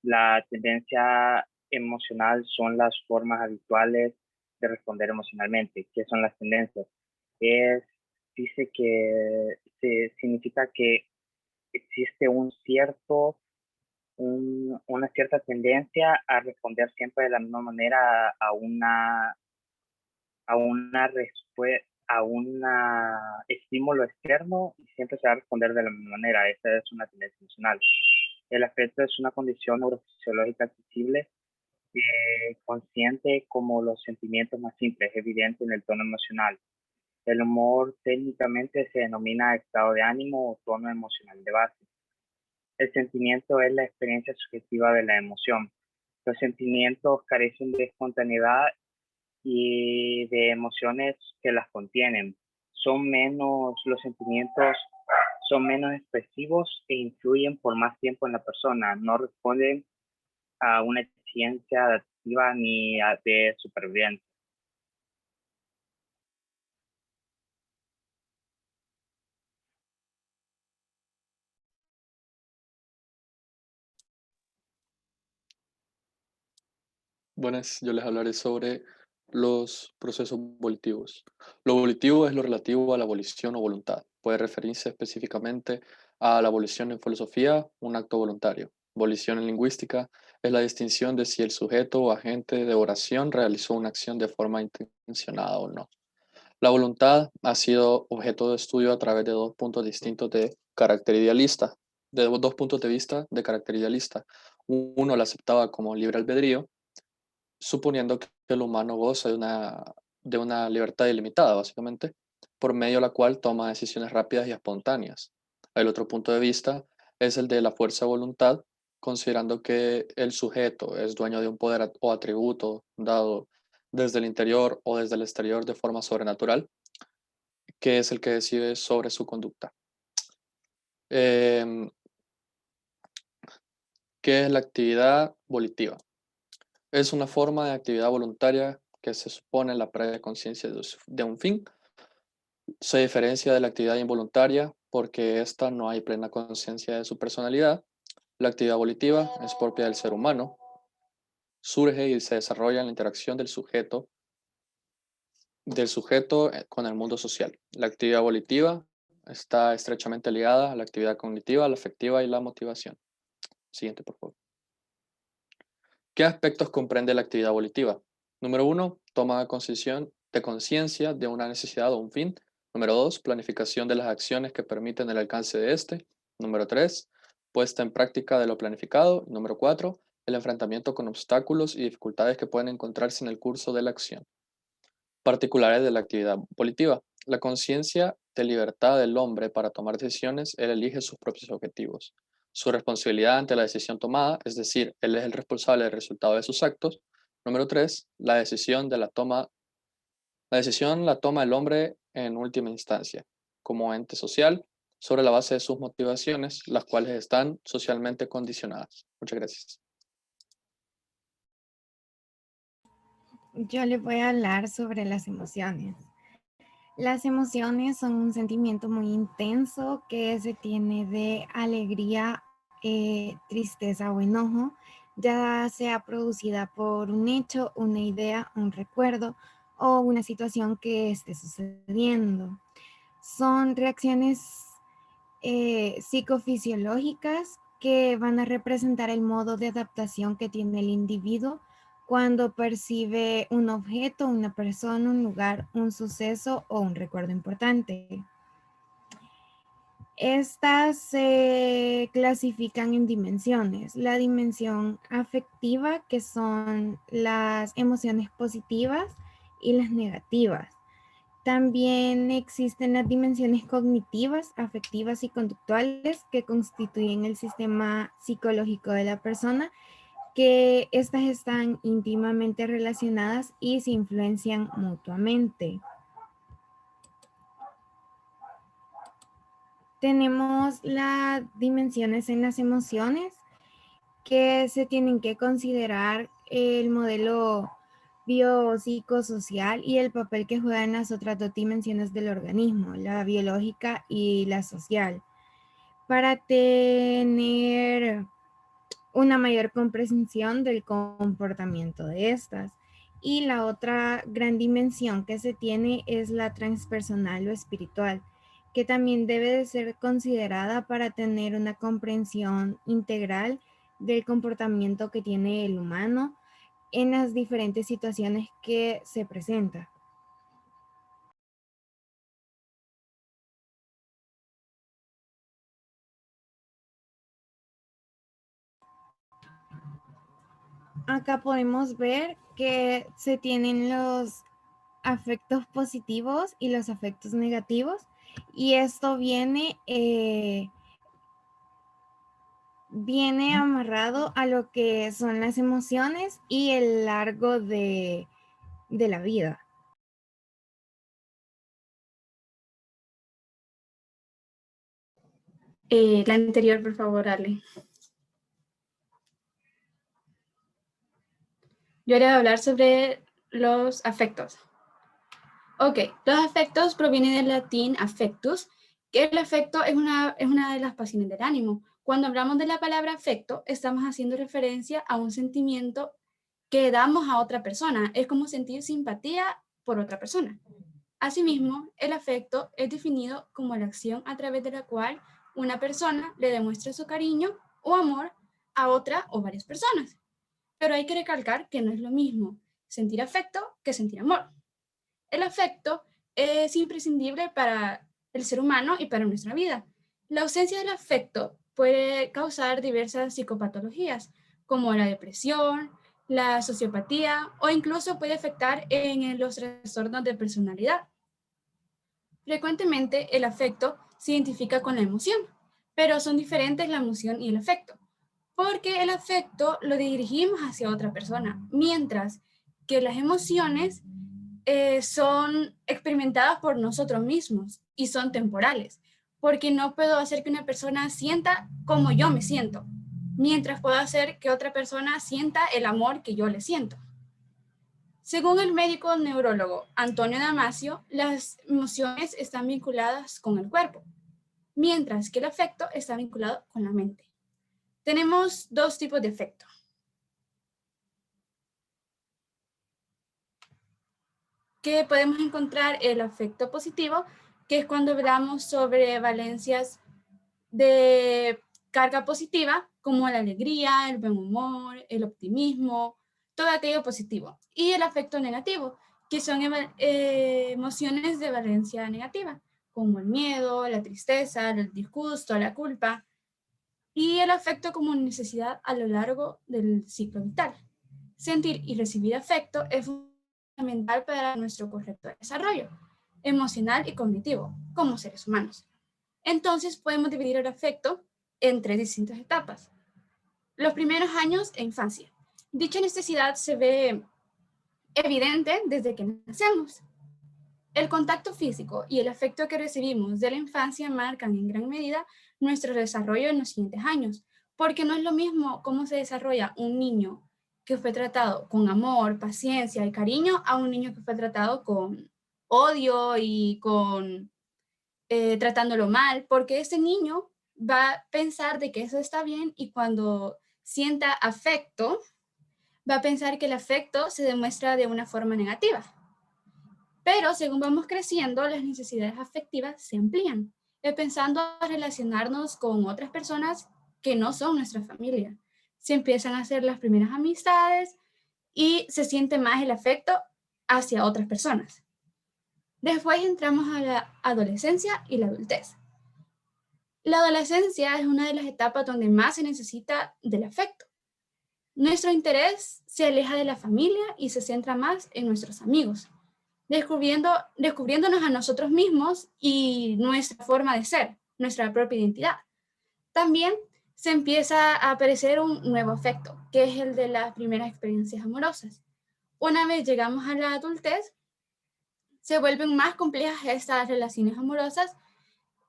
La tendencia emocional son las formas habituales de responder emocionalmente. ¿Qué son las tendencias? Dice que significa que existe una cierta tendencia a responder siempre de la misma manera a un estímulo externo y siempre se va a responder de la misma manera. Esa es una tendencia emocional. El afecto es una condición neurofisiológica accesible, consciente como los sentimientos más simples, evidente en el tono emocional. El humor técnicamente se denomina estado de ánimo o tono emocional de base. El sentimiento es la experiencia subjetiva de la emoción. Los sentimientos carecen de espontaneidad y de emociones que las contienen. Los sentimientos son menos expresivos e influyen por más tiempo en la persona. No responden a una exigencia adaptativa ni de supervivencia. Buenas, yo les hablaré sobre los procesos volitivos. Lo volitivo es lo relativo a la volición o voluntad. Puede referirse específicamente a la volición en filosofía, un acto voluntario. Volición en lingüística es la distinción de si el sujeto o agente de oración realizó una acción de forma intencionada o no. La voluntad ha sido objeto de estudio a través de dos puntos distintos de carácter idealista, de dos puntos de vista de carácter idealista. Uno la aceptaba como libre albedrío, suponiendo que el humano goza de una libertad ilimitada, básicamente, por medio de la cual toma decisiones rápidas y espontáneas. El otro punto de vista es el de la fuerza de voluntad, considerando que el sujeto es dueño de un poder o atributo dado desde el interior o desde el exterior de forma sobrenatural, que es el que decide sobre su conducta. Em, ¿Qué es la actividad volitiva? Es una forma de actividad voluntaria que se supone la previa conciencia de un fin. Se diferencia de la actividad involuntaria porque esta no hay plena conciencia de su personalidad. La actividad volitiva es propia del ser humano. Surge y se desarrolla en la interacción del sujeto con el mundo social. La actividad volitiva está estrechamente ligada a la actividad cognitiva, la afectiva y la motivación. Siguiente, por favor. ¿Qué aspectos comprende la actividad volitiva? Número 1, toma de conciencia de una necesidad o un fin. Número 2, planificación de las acciones que permiten el alcance de este. Número 3, puesta en práctica de lo planificado. Número 4, el enfrentamiento con obstáculos y dificultades que pueden encontrarse en el curso de la acción. Particulares de la actividad volitiva. La conciencia de libertad del hombre para tomar decisiones, él elige sus propios objetivos. Su responsabilidad ante la decisión tomada, es decir, él es el responsable del resultado de sus actos. Número 3, la decisión la toma el hombre en última instancia, como ente social, sobre la base de sus motivaciones, las cuales están socialmente condicionadas. Muchas gracias. Yo les voy a hablar sobre las emociones. Las emociones son un sentimiento muy intenso que se tiene de alegría, tristeza o enojo, ya sea producida por un hecho, una idea, un recuerdo o una situación que esté sucediendo. Son reacciones psicofisiológicas que van a representar el modo de adaptación que tiene el individuo cuando percibe un objeto, una persona, un lugar, un suceso o un recuerdo importante. Estas se clasifican en dimensiones. La dimensión afectiva, que son las emociones positivas y las negativas. También existen las dimensiones cognitivas, afectivas y conductuales que constituyen el sistema psicológico de la persona, que estas están íntimamente relacionadas y se influencian mutuamente. Tenemos las dimensiones en las emociones que se tienen que considerar el modelo biopsicosocial y el papel que juegan las otras dos dimensiones del organismo, la biológica y la social, para tener una mayor comprensión del comportamiento de estas. Y la otra gran dimensión que se tiene es la transpersonal o espiritual, que también debe de ser considerada para tener una comprensión integral del comportamiento que tiene el humano en las diferentes situaciones que se presentan. Acá podemos ver que se tienen los afectos positivos y los afectos negativos, y esto viene amarrado a lo que son las emociones y el largo de la vida. La anterior, por favor, Ale. Yo ahora voy a hablar sobre los afectos. Ok, los afectos provienen del latín affectus, que el afecto es una de las pasiones del ánimo. Cuando hablamos de la palabra afecto, estamos haciendo referencia a un sentimiento que damos a otra persona. Es como sentir simpatía por otra persona. Asimismo, el afecto es definido como la acción a través de la cual una persona le demuestra su cariño o amor a otra o varias personas. Pero hay que recalcar que no es lo mismo sentir afecto que sentir amor. El afecto es imprescindible para el ser humano y para nuestra vida. La ausencia del afecto puede causar diversas psicopatologías, como la depresión, la sociopatía o incluso puede afectar en los trastornos de personalidad. Frecuentemente el afecto se identifica con la emoción, pero son diferentes la emoción y el afecto, porque el afecto lo dirigimos hacia otra persona, mientras que las emociones son experimentadas por nosotros mismos y son temporales, porque no puedo hacer que una persona sienta como yo me siento, mientras puedo hacer que otra persona sienta el amor que yo le siento. Según el médico neurólogo Antonio Damasio, las emociones están vinculadas con el cuerpo, mientras que el afecto está vinculado con la mente. Tenemos dos tipos de afecto. Que podemos encontrar el afecto positivo, que es cuando hablamos sobre valencias de carga positiva, como la alegría, el buen humor, el optimismo, todo aquello positivo. Y el afecto negativo, que son emociones de valencia negativa, como el miedo, la tristeza, el disgusto, la culpa. y el afecto como necesidad a lo largo del ciclo vital. Sentir y recibir afecto es fundamental para nuestro correcto desarrollo emocional y cognitivo como seres humanos. Entonces podemos dividir el afecto en 3 distintas etapas. Los primeros años e infancia. Dicha necesidad se ve evidente desde que nacemos. El contacto físico y el afecto que recibimos de la infancia marcan en gran medida nuestro desarrollo en los siguientes años, porque no es lo mismo cómo se desarrolla un niño que fue tratado con amor, paciencia y cariño a un niño que fue tratado con odio y con tratándolo mal, porque ese niño va a pensar de que eso está bien y cuando sienta afecto, va a pensar que el afecto se demuestra de una forma negativa. Pero según vamos creciendo, las necesidades afectivas se amplían, empezando a relacionarnos con otras personas que no son nuestra familia. Se empiezan a hacer las primeras amistades y se siente más el afecto hacia otras personas. Después entramos a la adolescencia y la adultez. La adolescencia es una de las etapas donde más se necesita del afecto. Nuestro interés se aleja de la familia y se centra más en nuestros amigos, descubriéndonos a nosotros mismos y nuestra forma de ser, nuestra propia identidad. También se empieza a aparecer un nuevo afecto, que es el de las primeras experiencias amorosas. Una vez llegamos a la adultez, se vuelven más complejas estas relaciones amorosas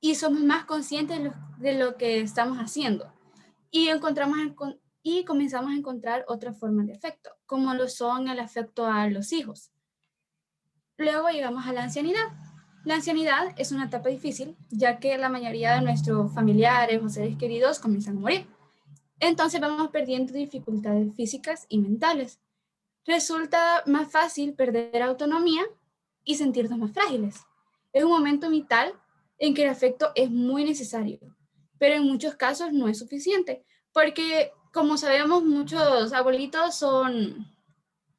y somos más conscientes de lo que estamos haciendo y comenzamos a encontrar otras formas de afecto, como lo son el afecto a los hijos. Luego llegamos a la ancianidad. La ancianidad es una etapa difícil, ya que la mayoría de nuestros familiares o seres queridos comienzan a morir. Entonces vamos perdiendo dificultades físicas y mentales. Resulta más fácil perder autonomía y sentirnos más frágiles. Es un momento vital en que el afecto es muy necesario, pero en muchos casos no es suficiente, porque como sabemos, muchos abuelitos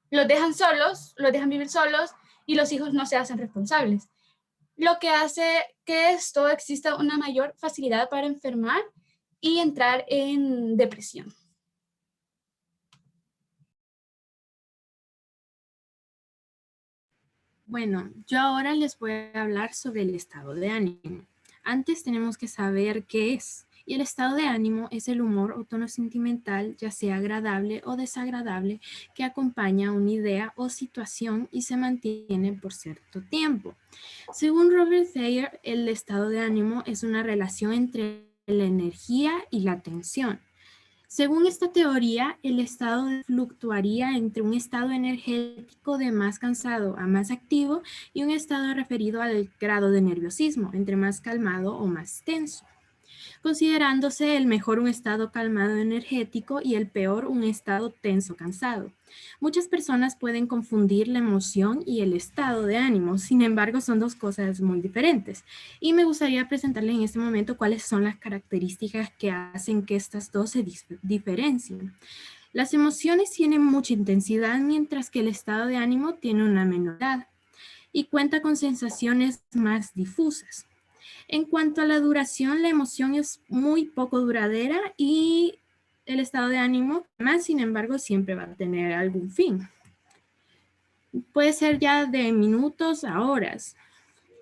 los dejan vivir solos y los hijos no se hacen responsables, lo que hace que esto exista una mayor facilidad para enfermar y entrar en depresión. Bueno, yo ahora les voy a hablar sobre el estado de ánimo. Antes tenemos que saber qué es. Y el estado de ánimo es el humor o tono sentimental, ya sea agradable o desagradable, que acompaña a una idea o situación y se mantiene por cierto tiempo. Según Robert Thayer, el estado de ánimo es una relación entre la energía y la tensión. Según esta teoría, el estado fluctuaría entre un estado energético de más cansado a más activo y un estado referido al grado de nerviosismo, entre más calmado o más tenso, considerándose el mejor un estado calmado energético y el peor un estado tenso cansado. Muchas personas pueden confundir la emoción y el estado de ánimo, sin embargo son dos cosas muy diferentes. Y me gustaría presentarles en este momento cuáles son las características que hacen que estas dos se diferencien. Las emociones tienen mucha intensidad, mientras que el estado de ánimo tiene una menor edad y cuenta con sensaciones más difusas. En cuanto a la duración, la emoción es muy poco duradera y el estado de ánimo, más sin embargo, siempre va a tener algún fin. Puede ser ya de minutos a horas.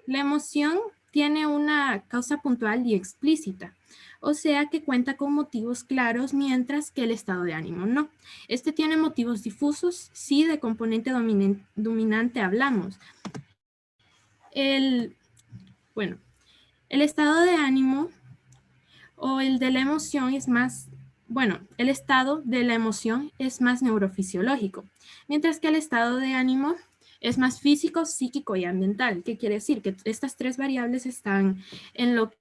La emoción tiene una causa puntual y explícita, o sea que cuenta con motivos claros, mientras que el estado de ánimo no. Este tiene motivos difusos, sí, de componente dominante hablamos. El estado de ánimo o el de la emoción es más, el estado de la emoción es más neurofisiológico, mientras que el estado de ánimo es más físico, psíquico y ambiental. ¿Qué quiere decir? Que estas tres variables están en lo que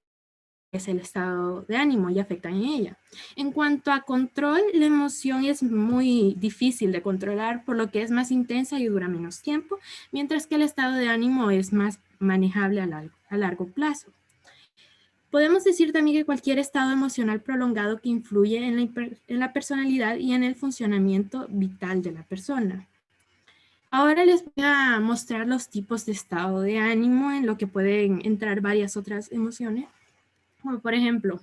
es el estado de ánimo y afectan en ella. En cuanto a control, la emoción es muy difícil de controlar, por lo que es más intensa y dura menos tiempo, mientras que el estado de ánimo es más manejable a largo plazo. Podemos decir también que cualquier estado emocional prolongado que influye en la personalidad y en el funcionamiento vital de la persona. Ahora les voy a mostrar los tipos de estado de ánimo en lo que pueden entrar varias otras emociones. Como por ejemplo,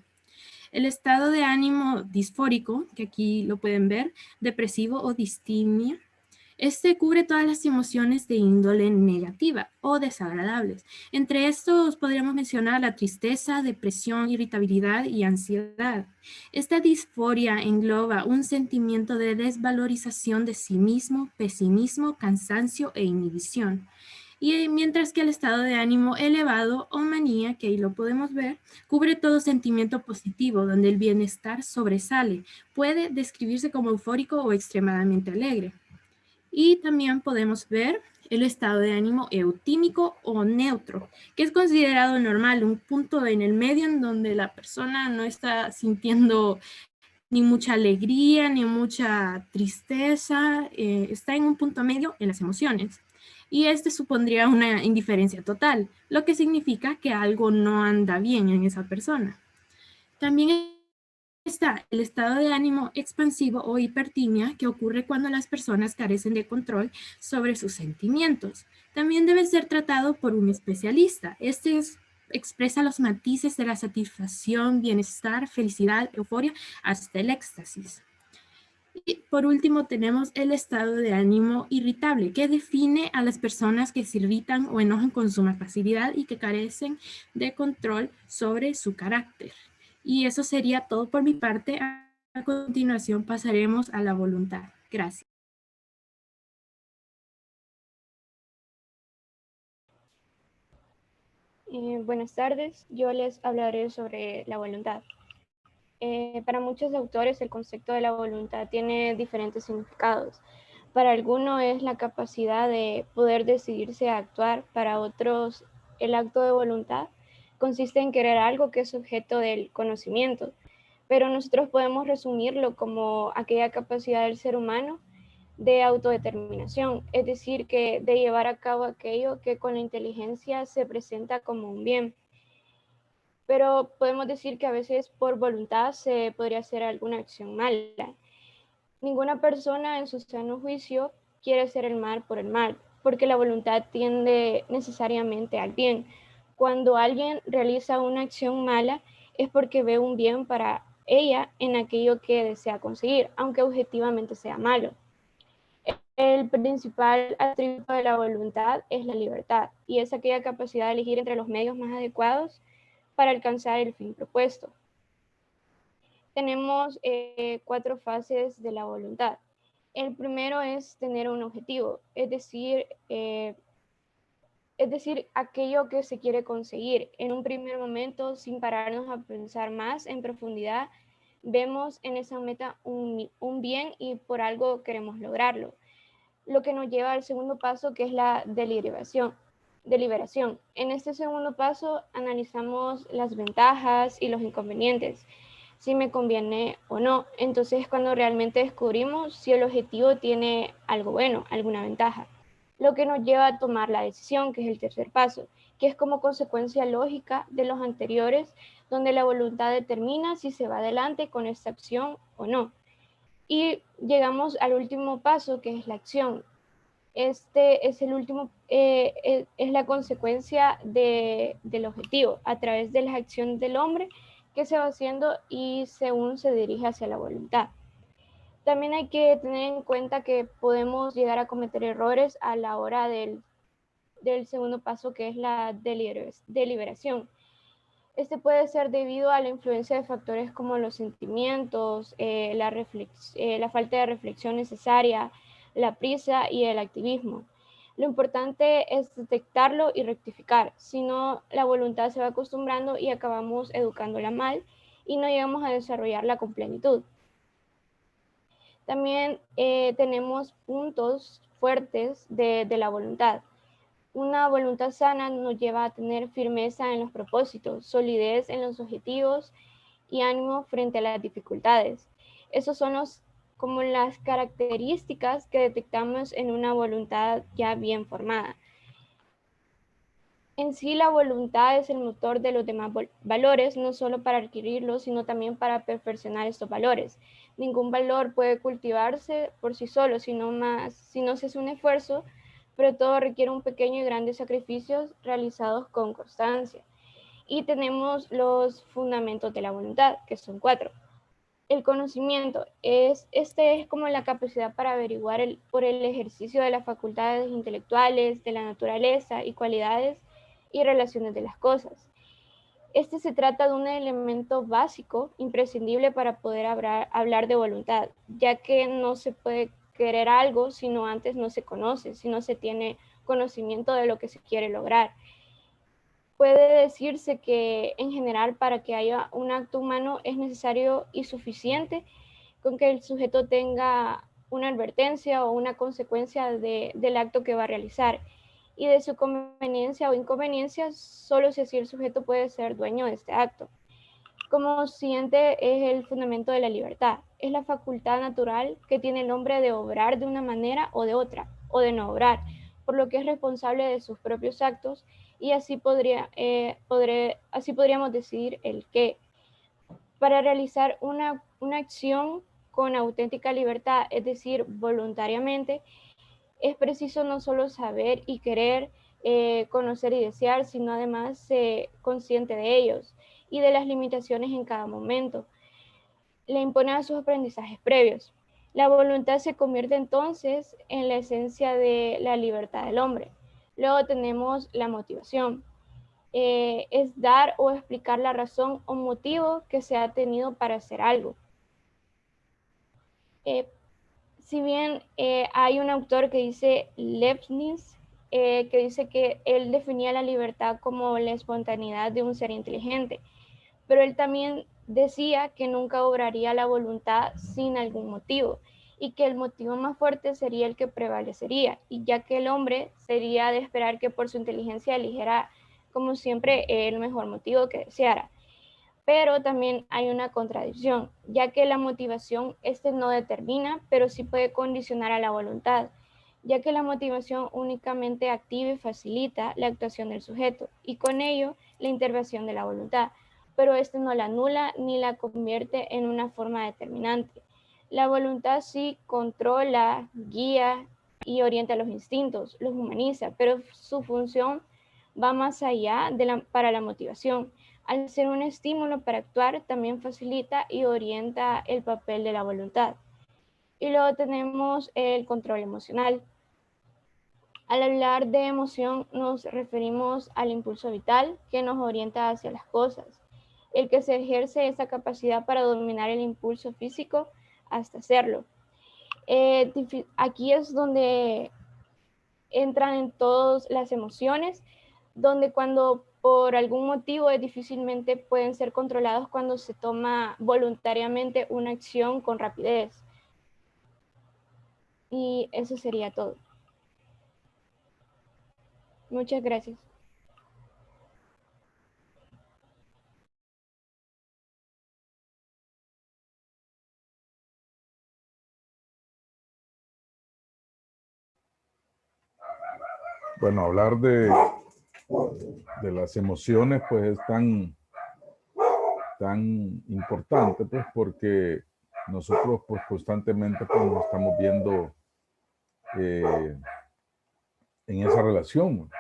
El estado de ánimo disfórico, que aquí lo pueden ver, depresivo o distimia, este cubre todas las emociones de índole negativa o desagradables. Entre estos podríamos mencionar la tristeza, depresión, irritabilidad y ansiedad. Esta disforia engloba un sentimiento de desvalorización de sí mismo, pesimismo, cansancio e inhibición. Y mientras que el estado de ánimo elevado o manía, que ahí lo podemos ver, cubre todo sentimiento positivo, donde el bienestar sobresale. Puede describirse como eufórico o extremadamente alegre. Y también podemos ver el estado de ánimo eutímico o neutro, que es considerado normal, un punto en el medio en donde la persona no está sintiendo ni mucha alegría, ni mucha tristeza, está en un punto medio en las emociones. Y este supondría una indiferencia total, lo que significa que algo no anda bien en esa persona. También está el estado de ánimo expansivo o hipertimia, que ocurre cuando las personas carecen de control sobre sus sentimientos. También debe ser tratado por un especialista. Expresa los matices de la satisfacción, bienestar, felicidad, euforia, hasta el éxtasis. Y por último tenemos el estado de ánimo irritable, que define a las personas que se irritan o enojan con suma facilidad y que carecen de control sobre su carácter. Y eso sería todo por mi parte. A continuación pasaremos a la voluntad. Gracias. Buenas tardes, yo les hablaré sobre la voluntad. Para muchos autores el concepto de la voluntad tiene diferentes significados. Para algunos es la capacidad de poder decidirse a actuar, para otros el acto de voluntad consiste en querer algo que es objeto del conocimiento, pero nosotros podemos resumirlo como aquella capacidad del ser humano de autodeterminación, es decir, que de llevar a cabo aquello que con la inteligencia se presenta como un bien. Pero podemos decir que a veces por voluntad se podría hacer alguna acción mala. Ninguna persona en su sano juicio quiere hacer el mal por el mal, porque la voluntad tiende necesariamente al bien. Cuando alguien realiza una acción mala es porque ve un bien para ella en aquello que desea conseguir, aunque objetivamente sea malo. El principal atributo de la voluntad es la libertad, y es aquella capacidad de elegir entre los medios más adecuados para alcanzar el fin propuesto. Tenemos 4 fases de la voluntad. El primero es tener un objetivo, es decir, aquello que se quiere conseguir. En un primer momento, sin pararnos a pensar más en profundidad, vemos en esa meta un bien y por algo queremos lograrlo. Lo que nos lleva al segundo paso, que es la deliberación. En este segundo paso analizamos las ventajas y los inconvenientes, si me conviene o no. Entonces es cuando realmente descubrimos si el objetivo tiene algo bueno, alguna ventaja. Lo que nos lleva a tomar la decisión, que es el tercer paso, que es como consecuencia lógica de los anteriores, donde la voluntad determina si se va adelante con esta acción o no. Y llegamos al último paso, que es la acción. Este es el último, es la consecuencia del objetivo, a través de las acciones del hombre que se va haciendo y según se dirige hacia la voluntad. También hay que tener en cuenta que podemos llegar a cometer errores a la hora del segundo paso, que es la deliberación. Este puede ser debido a la influencia de factores como los sentimientos, la falta de reflexión necesaria, la prisa y el activismo. Lo importante es detectarlo y rectificar, si no la voluntad se va acostumbrando y acabamos educándola mal y no llegamos a desarrollarla con plenitud. También tenemos puntos fuertes de la voluntad. Una voluntad sana nos lleva a tener firmeza en los propósitos, solidez en los objetivos y ánimo frente a las dificultades. Esos son como las características que detectamos en una voluntad ya bien formada. En sí, la voluntad es el motor de los demás valores, no solo para adquirirlos, sino también para perfeccionar estos valores. Ningún valor puede cultivarse por sí solo, si no se hace un esfuerzo, pero todo requiere un pequeño y grandes sacrificios realizados con constancia. Y tenemos los fundamentos de la voluntad, que son 4. El conocimiento es como la capacidad para averiguar por el ejercicio de las facultades intelectuales, de la naturaleza y cualidades y relaciones de las cosas. Se trata de un elemento básico, imprescindible para poder hablar de voluntad, ya que no se puede querer algo si no antes no se conoce, si no se tiene conocimiento de lo que se quiere lograr. Puede decirse que en general para que haya un acto humano es necesario y suficiente con que el sujeto tenga una advertencia o una consecuencia del acto que va a realizar, y de su conveniencia o inconveniencia solo si así el sujeto puede ser dueño de este acto. Como siguiente es el fundamento de la libertad. Es la facultad natural que tiene el hombre de obrar de una manera o de otra, o de no obrar, por lo que es responsable de sus propios actos, y así podríamos decir el qué. Para realizar una acción con auténtica libertad, es decir, voluntariamente, es preciso no solo saber y querer, conocer y desear, sino además ser consciente de ellos y de las limitaciones en cada momento. Le impone a sus aprendizajes previos. La voluntad se convierte entonces en la esencia de la libertad del hombre. Luego tenemos la motivación. Es dar o explicar la razón o motivo que se ha tenido para hacer algo. Si bien hay un autor que dice, Leibniz, que dice que él definía la libertad como la espontaneidad de un ser inteligente, pero él también decía que nunca obraría la voluntad sin algún motivo, y que el motivo más fuerte sería el que prevalecería, y ya que el hombre sería de esperar que por su inteligencia eligiera, como siempre, el mejor motivo que deseara. Pero también hay una contradicción, ya que la motivación no determina, pero sí puede condicionar a la voluntad, ya que la motivación únicamente activa y facilita la actuación del sujeto, y con ello la intervención de la voluntad, pero no la anula ni la convierte en una forma determinante. La voluntad sí controla, guía y orienta los instintos, los humaniza, pero su función va más allá para la motivación. Al ser un estímulo para actuar, también facilita y orienta el papel de la voluntad. Y luego tenemos el control emocional. Al hablar de emoción nos referimos al impulso vital que nos orienta hacia las cosas, el que se ejerce esa capacidad para dominar el impulso físico hasta hacerlo. Aquí es donde entran en todas las emociones, donde cuando por algún motivo difícilmente pueden ser controlados cuando se toma voluntariamente una acción con rapidez. Y eso sería todo. Muchas gracias. Bueno, hablar de las emociones pues es tan importante pues porque nosotros pues constantemente pues nos estamos viendo en esa relación,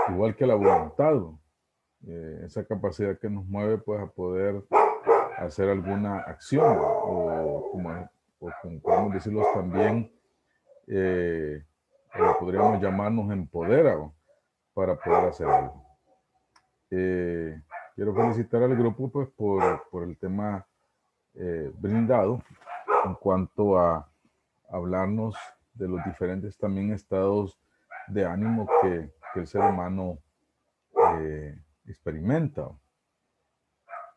igual que la voluntad, esa capacidad que nos mueve pues a poder hacer alguna acción o como podemos decirlo también, podríamos llamarnos empodera para poder hacer algo. Quiero felicitar al grupo pues por el tema brindado en cuanto a hablarnos de los diferentes también estados de ánimo que el ser humano experimenta.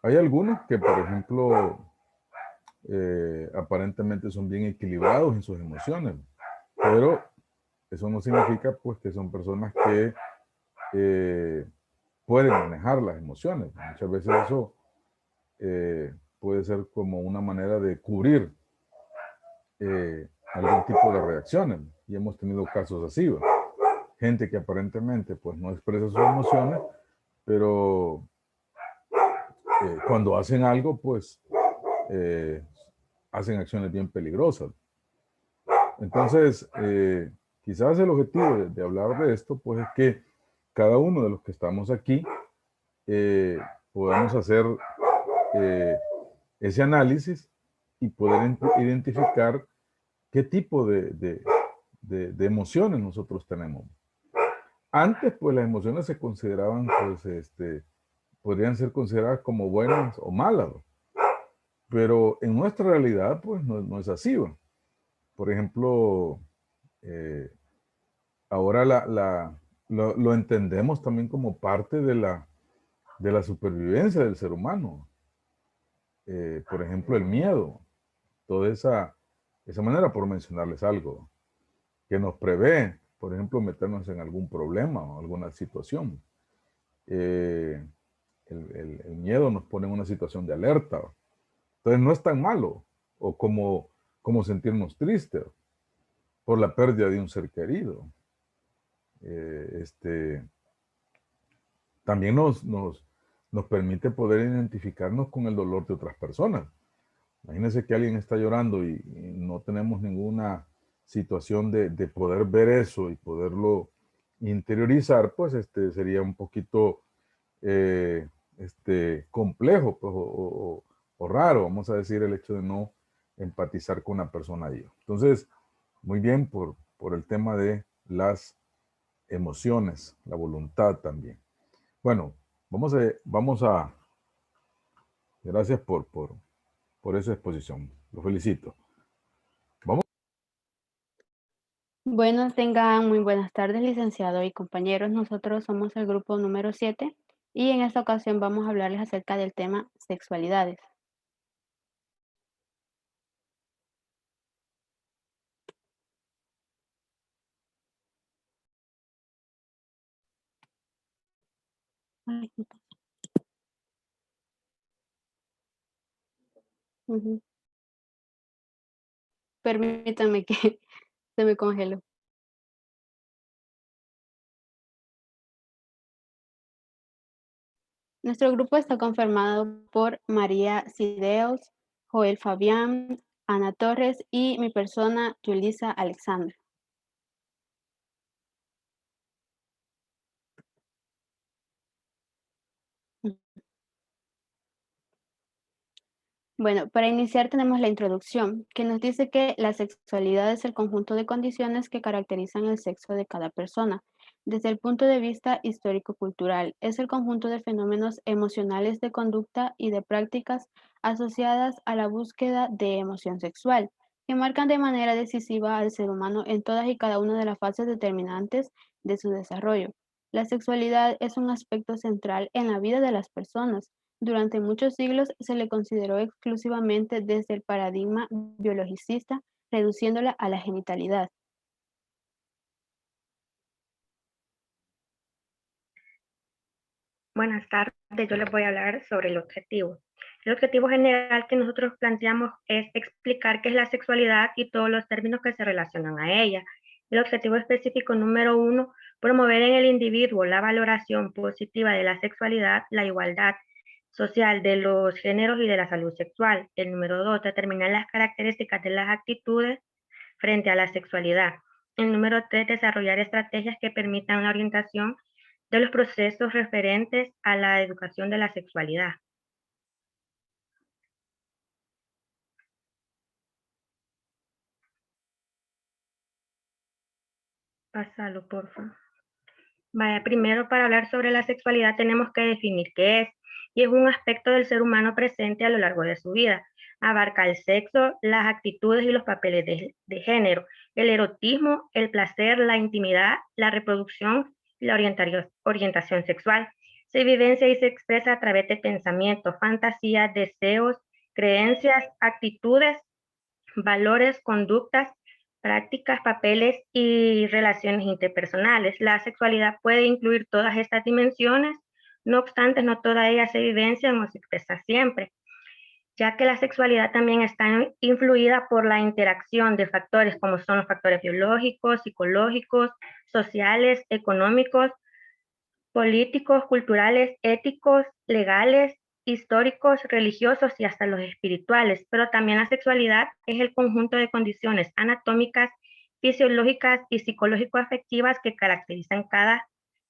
Hay algunos que, por ejemplo, aparentemente son bien equilibrados en sus emociones, pero eso no significa pues que son personas que pueden manejar las emociones. Muchas veces eso puede ser como una manera de cubrir algún tipo de reacciones, y hemos tenido casos así, ¿va? Gente que aparentemente pues no expresa sus emociones, pero cuando hacen algo pues hacen acciones bien peligrosas. Entonces quizás el objetivo de hablar de esto pues es que cada uno de los que estamos aquí podamos hacer ese análisis y poder identificar qué tipo de emociones nosotros tenemos. Antes, pues las emociones se consideraban, pues, podrían ser consideradas como buenas o malas, pero en nuestra realidad, pues, no es así, ¿no? Por ejemplo, ahora lo entendemos también como parte de la supervivencia del ser humano. Por ejemplo, el miedo, toda esa manera, por mencionarles algo, que nos prevé, por ejemplo, meternos en algún problema o alguna situación. El miedo nos pone en una situación de alerta. Entonces no es tan malo, o como sentirnos tristes por la pérdida de un ser querido. También nos permite poder identificarnos con el dolor de otras personas. Imagínense que alguien está llorando y no tenemos ninguna situación de poder ver eso y poderlo interiorizar, pues sería un poquito complejo, pues, o raro, vamos a decir, el hecho de no empatizar con una persona ahí. Entonces, muy bien por el tema de las emociones, la voluntad también. Bueno, vamos a gracias por esa exposición. Lo felicito. Vamos. Bueno, tengan muy buenas tardes, licenciado y compañeros. Nosotros somos el grupo número 7 y en esta ocasión vamos a hablarles acerca del tema sexualidades. Ay, no pasa. Ujú. Permítame que se me congeló. Nuestro grupo está conformado por María Sideos, Joel Fabián, Ana Torres y mi persona, Yulisa Alexandra. Bueno, para iniciar tenemos la introducción, que nos dice que la sexualidad es el conjunto de condiciones que caracterizan el sexo de cada persona. Desde el punto de vista histórico-cultural, es el conjunto de fenómenos emocionales de conducta y de prácticas asociadas a la búsqueda de emoción sexual, que marcan de manera decisiva al ser humano en todas y cada una de las fases determinantes de su desarrollo. La sexualidad es un aspecto central en la vida de las personas. Durante muchos siglos se le consideró exclusivamente desde el paradigma biologicista, reduciéndola a la genitalidad. Buenas tardes, yo les voy a hablar sobre el objetivo. El objetivo general que nosotros planteamos es explicar qué es la sexualidad y todos los términos que se relacionan a ella. El objetivo específico número 1, promover en el individuo la valoración positiva de la sexualidad, la igualdad social de los géneros y de la salud sexual. El número 2, determinar las características de las actitudes frente a la sexualidad. El número 3, desarrollar estrategias que permitan la orientación de los procesos referentes a la educación de la sexualidad. Pásalo, por favor. Vaya, primero para hablar sobre la sexualidad tenemos que definir qué es, y es un aspecto del ser humano presente a lo largo de su vida. Abarca el sexo, las actitudes y los papeles de género, el erotismo, el placer, la intimidad, la reproducción y la orientación sexual. Se vivencia y se expresa a través de pensamientos, fantasías, deseos, creencias, actitudes, valores, conductas, prácticas, papeles y relaciones interpersonales. La sexualidad puede incluir todas estas dimensiones, no obstante, no todas ellas se vivencian o se expresan siempre, ya que la sexualidad también está influida por la interacción de factores como son los factores biológicos, psicológicos, sociales, económicos, políticos, culturales, éticos, legales, históricos, religiosos y hasta los espirituales, pero también la sexualidad es el conjunto de condiciones anatómicas, fisiológicas y psicológico-afectivas que caracterizan cada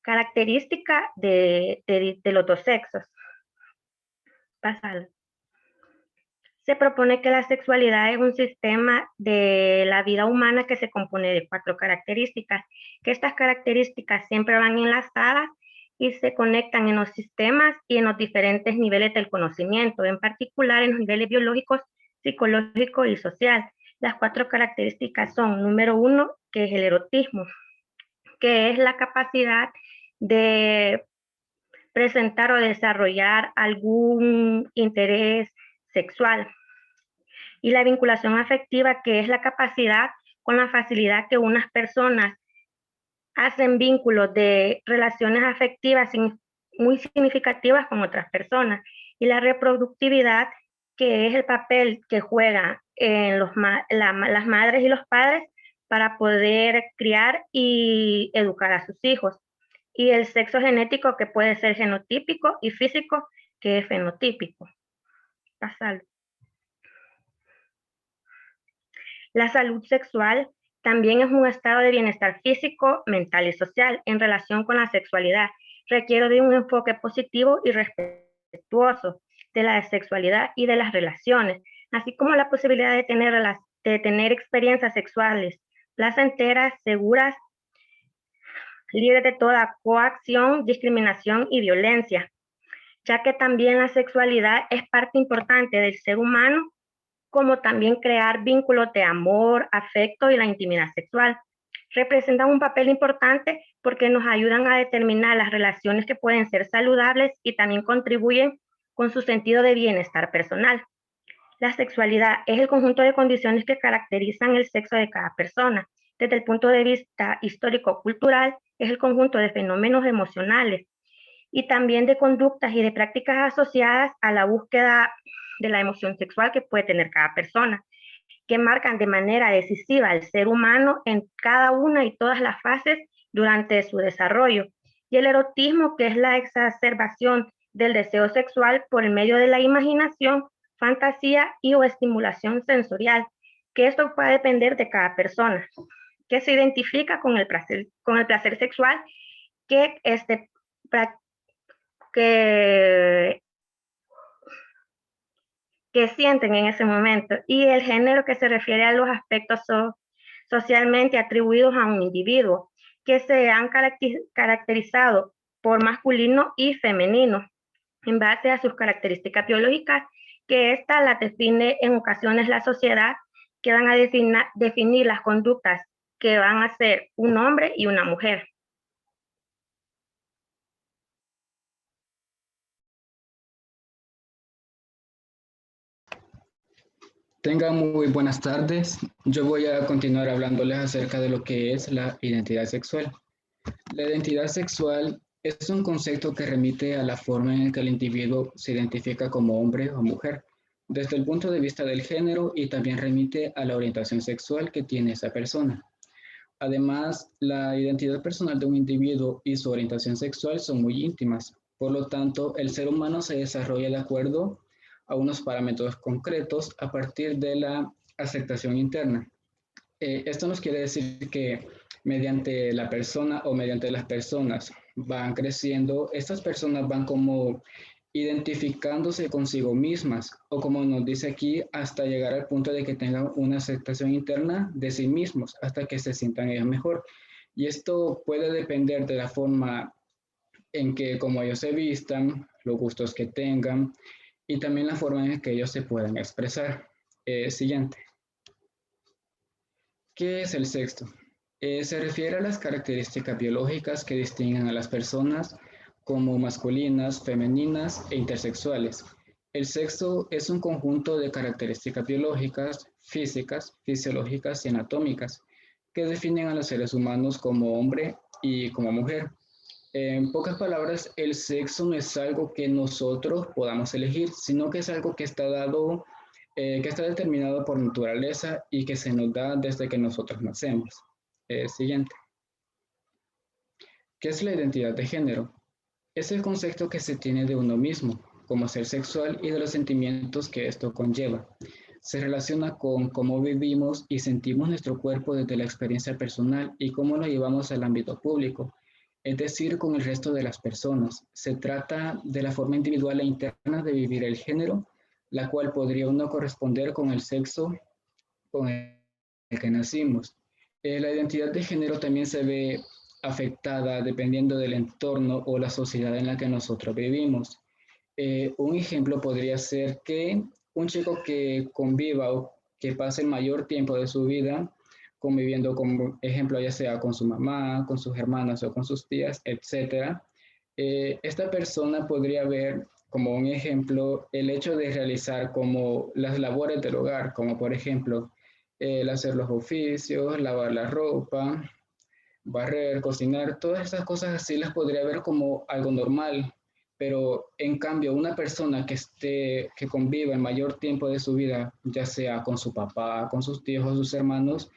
característica de los dos sexos. Pásalo. Se propone que la sexualidad es un sistema de la vida humana que se compone de 4 características, que estas características siempre van enlazadas y se conectan en los sistemas y en los diferentes niveles del conocimiento, en particular en los niveles biológicos, psicológico y social. Las 4 características son, número 1, que es el erotismo, que es la capacidad de presentar o desarrollar algún interés sexual. Y la vinculación afectiva, que es la capacidad con la facilidad que unas personas hacen vínculos de relaciones afectivas muy significativas con otras personas. Y la reproductividad, que es el papel que juegan en las madres y los padres para poder criar y educar a sus hijos. Y el sexo genético, que puede ser genotípico, y físico, que es fenotípico. Pasalo. La salud sexual también es un estado de bienestar físico, mental y social en relación con la sexualidad. Requiere de un enfoque positivo y respetuoso de la sexualidad y de las relaciones, así como la posibilidad de tener experiencias sexuales placenteras, seguras, libres de toda coacción, discriminación y violencia, ya que también la sexualidad es parte importante del ser humano, como también crear vínculos de amor, afecto y la intimidad sexual. Representan un papel importante porque nos ayudan a determinar las relaciones que pueden ser saludables y también contribuyen con su sentido de bienestar personal. La sexualidad es el conjunto de condiciones que caracterizan el sexo de cada persona. Desde el punto de vista histórico-cultural, es el conjunto de fenómenos emocionales y también de conductas y de prácticas asociadas a la búsqueda de la emoción sexual que puede tener cada persona, que marcan de manera decisiva al ser humano en cada una y todas las fases durante su desarrollo. Y el erotismo, que es la exacerbación del deseo sexual por el medio de la imaginación, fantasía y o estimulación sensorial, que esto puede depender de cada persona, que se identifica con el placer sexual que sienten en ese momento, y el género, que se refiere a los aspectos socialmente atribuidos a un individuo, que se han caracterizado por masculino y femenino, en base a sus características biológicas, que esta la define en ocasiones la sociedad, que van a definir las conductas que van a ser un hombre y una mujer. Tengan muy buenas tardes. Yo voy a continuar hablándoles acerca de lo que es la identidad sexual. La identidad sexual es un concepto que remite a la forma en que el individuo se identifica como hombre o mujer, desde el punto de vista del género, y también remite a la orientación sexual que tiene esa persona. Además, la identidad personal de un individuo y su orientación sexual son muy íntimas. Por lo tanto, el ser humano se desarrolla de acuerdo a unos parámetros concretos a partir de la aceptación interna. Esto nos quiere decir que mediante la persona o mediante las personas van creciendo, estas personas van como identificándose consigo mismas, o como nos dice aquí, hasta llegar al punto de que tengan una aceptación interna de sí mismos, hasta que se sientan ellos mejor. Y esto puede depender de la forma en que como ellos se vistan, los gustos que tengan, y también la forma en que ellos se puedan expresar. Siguiente. ¿Qué es el sexo? Se refiere a las características biológicas que distinguen a las personas como masculinas, femeninas e intersexuales. El sexo es un conjunto de características biológicas, físicas, fisiológicas y anatómicas que definen a los seres humanos como hombre y como mujer. En pocas palabras, el sexo no es algo que nosotros podamos elegir, sino que es algo que está dado, que está determinado por naturaleza y que se nos da desde que nosotros nacemos. Siguiente. ¿Qué es la identidad de género? Es el concepto que se tiene de uno mismo, como ser sexual, y de los sentimientos que esto conlleva. Se relaciona con cómo vivimos y sentimos nuestro cuerpo desde la experiencia personal y cómo lo llevamos al ámbito público. es decir, con el resto de las personas. Se trata de la forma individual e interna de vivir el género, la cual podría no corresponder con el sexo con el que nacimos. La identidad de género también se ve afectada dependiendo del entorno o la sociedad en la que nosotros vivimos. Un ejemplo podría ser que un chico que conviva o que pase el mayor tiempo de su vida conviviendo, como ejemplo, ya sea con su mamá, con sus hermanas o con sus tías, etcétera, esta persona podría ver como un ejemplo el hecho de realizar como las labores del hogar, como por ejemplo el hacer los oficios, lavar la ropa, barrer, cocinar, todas esas cosas así las podría ver como algo normal, pero en cambio una persona que conviva el mayor tiempo de su vida, ya sea con su papá, con sus tíos o sus hermanos,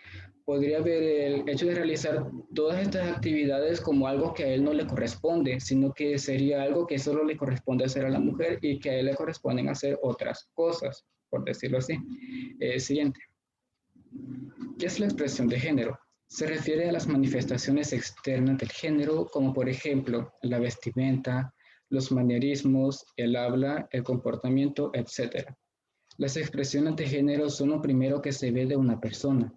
podría ver el hecho de realizar todas estas actividades como algo que a él no le corresponde, sino que sería algo que solo le corresponde hacer a la mujer y que a él le corresponden hacer otras cosas, por decirlo así. Siguiente. ¿Qué es la expresión de género? Se refiere a las manifestaciones externas del género, como por ejemplo la vestimenta, los manierismos, el habla, el comportamiento, etc. Las expresiones de género son lo primero que se ve de una persona,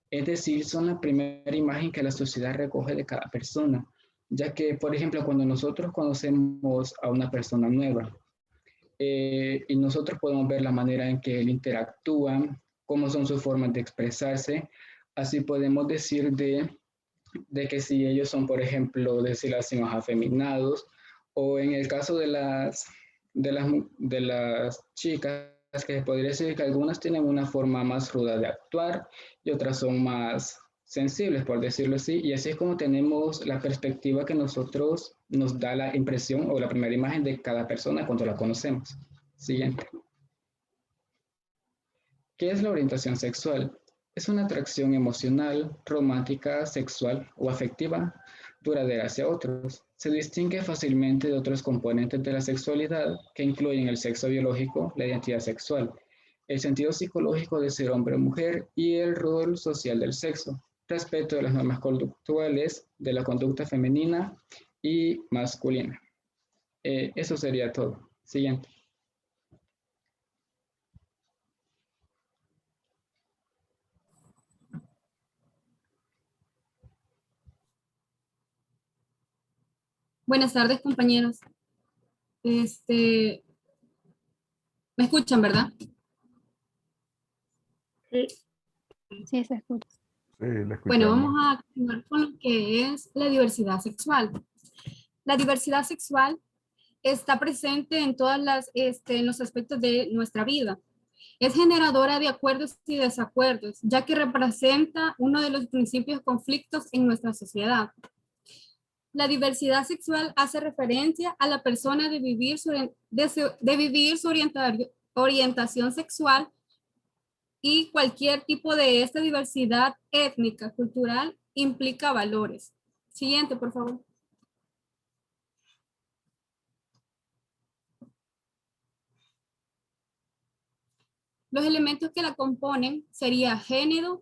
es decir, son la primera imagen que la sociedad recoge de cada persona, ya que, por ejemplo, cuando nosotros conocemos a una persona nueva y nosotros podemos ver la manera en que él interactúa, cómo son sus formas de expresarse, así podemos decir de que si ellos son, por ejemplo, decirlo así, más afeminados, o en el caso de las chicas, que podría decir que algunas tienen una forma más ruda de actuar y otras son más sensibles, por decirlo así, y así es como tenemos la perspectiva que nosotros nos da la impresión o la primera imagen de cada persona cuando la conocemos. Siguiente. ¿Qué es la orientación sexual? Es una atracción emocional, romántica, sexual o afectiva duradera hacia otros. Se distingue fácilmente de otros componentes de la sexualidad que incluyen el sexo biológico, la identidad sexual, el sentido psicológico de ser hombre o mujer y el rol social del sexo, respecto de las normas conductuales de la conducta femenina y masculina. Eso sería todo. Siguiente. Buenas tardes, compañeros. ¿Me escuchan, verdad? Sí. Sí, se escucha. Sí, la escuchamos. Bueno, vamos a continuar con lo que es la diversidad sexual. La diversidad sexual está presente en todas en los aspectos de nuestra vida. Es generadora de acuerdos y desacuerdos, ya que representa uno de los principios conflictos en nuestra sociedad. La diversidad sexual hace referencia a la persona de vivir su orientación sexual y cualquier tipo de esta diversidad étnica, cultural, implica valores. Siguiente, por favor. Los elementos que la componen sería género,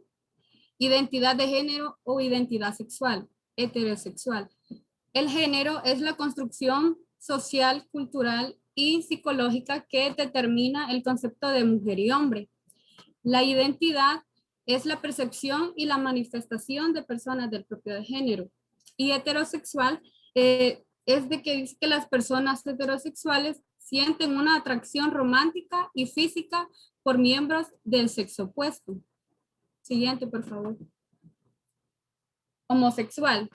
identidad de género o identidad sexual, heterosexual. El género es la construcción social, cultural y psicológica que determina el concepto de mujer y hombre. La identidad es la percepción y la manifestación de personas del propio género. Y heterosexual es de que dice que las personas heterosexuales sienten una atracción romántica y física por miembros del sexo opuesto. Siguiente, por favor. Homosexual.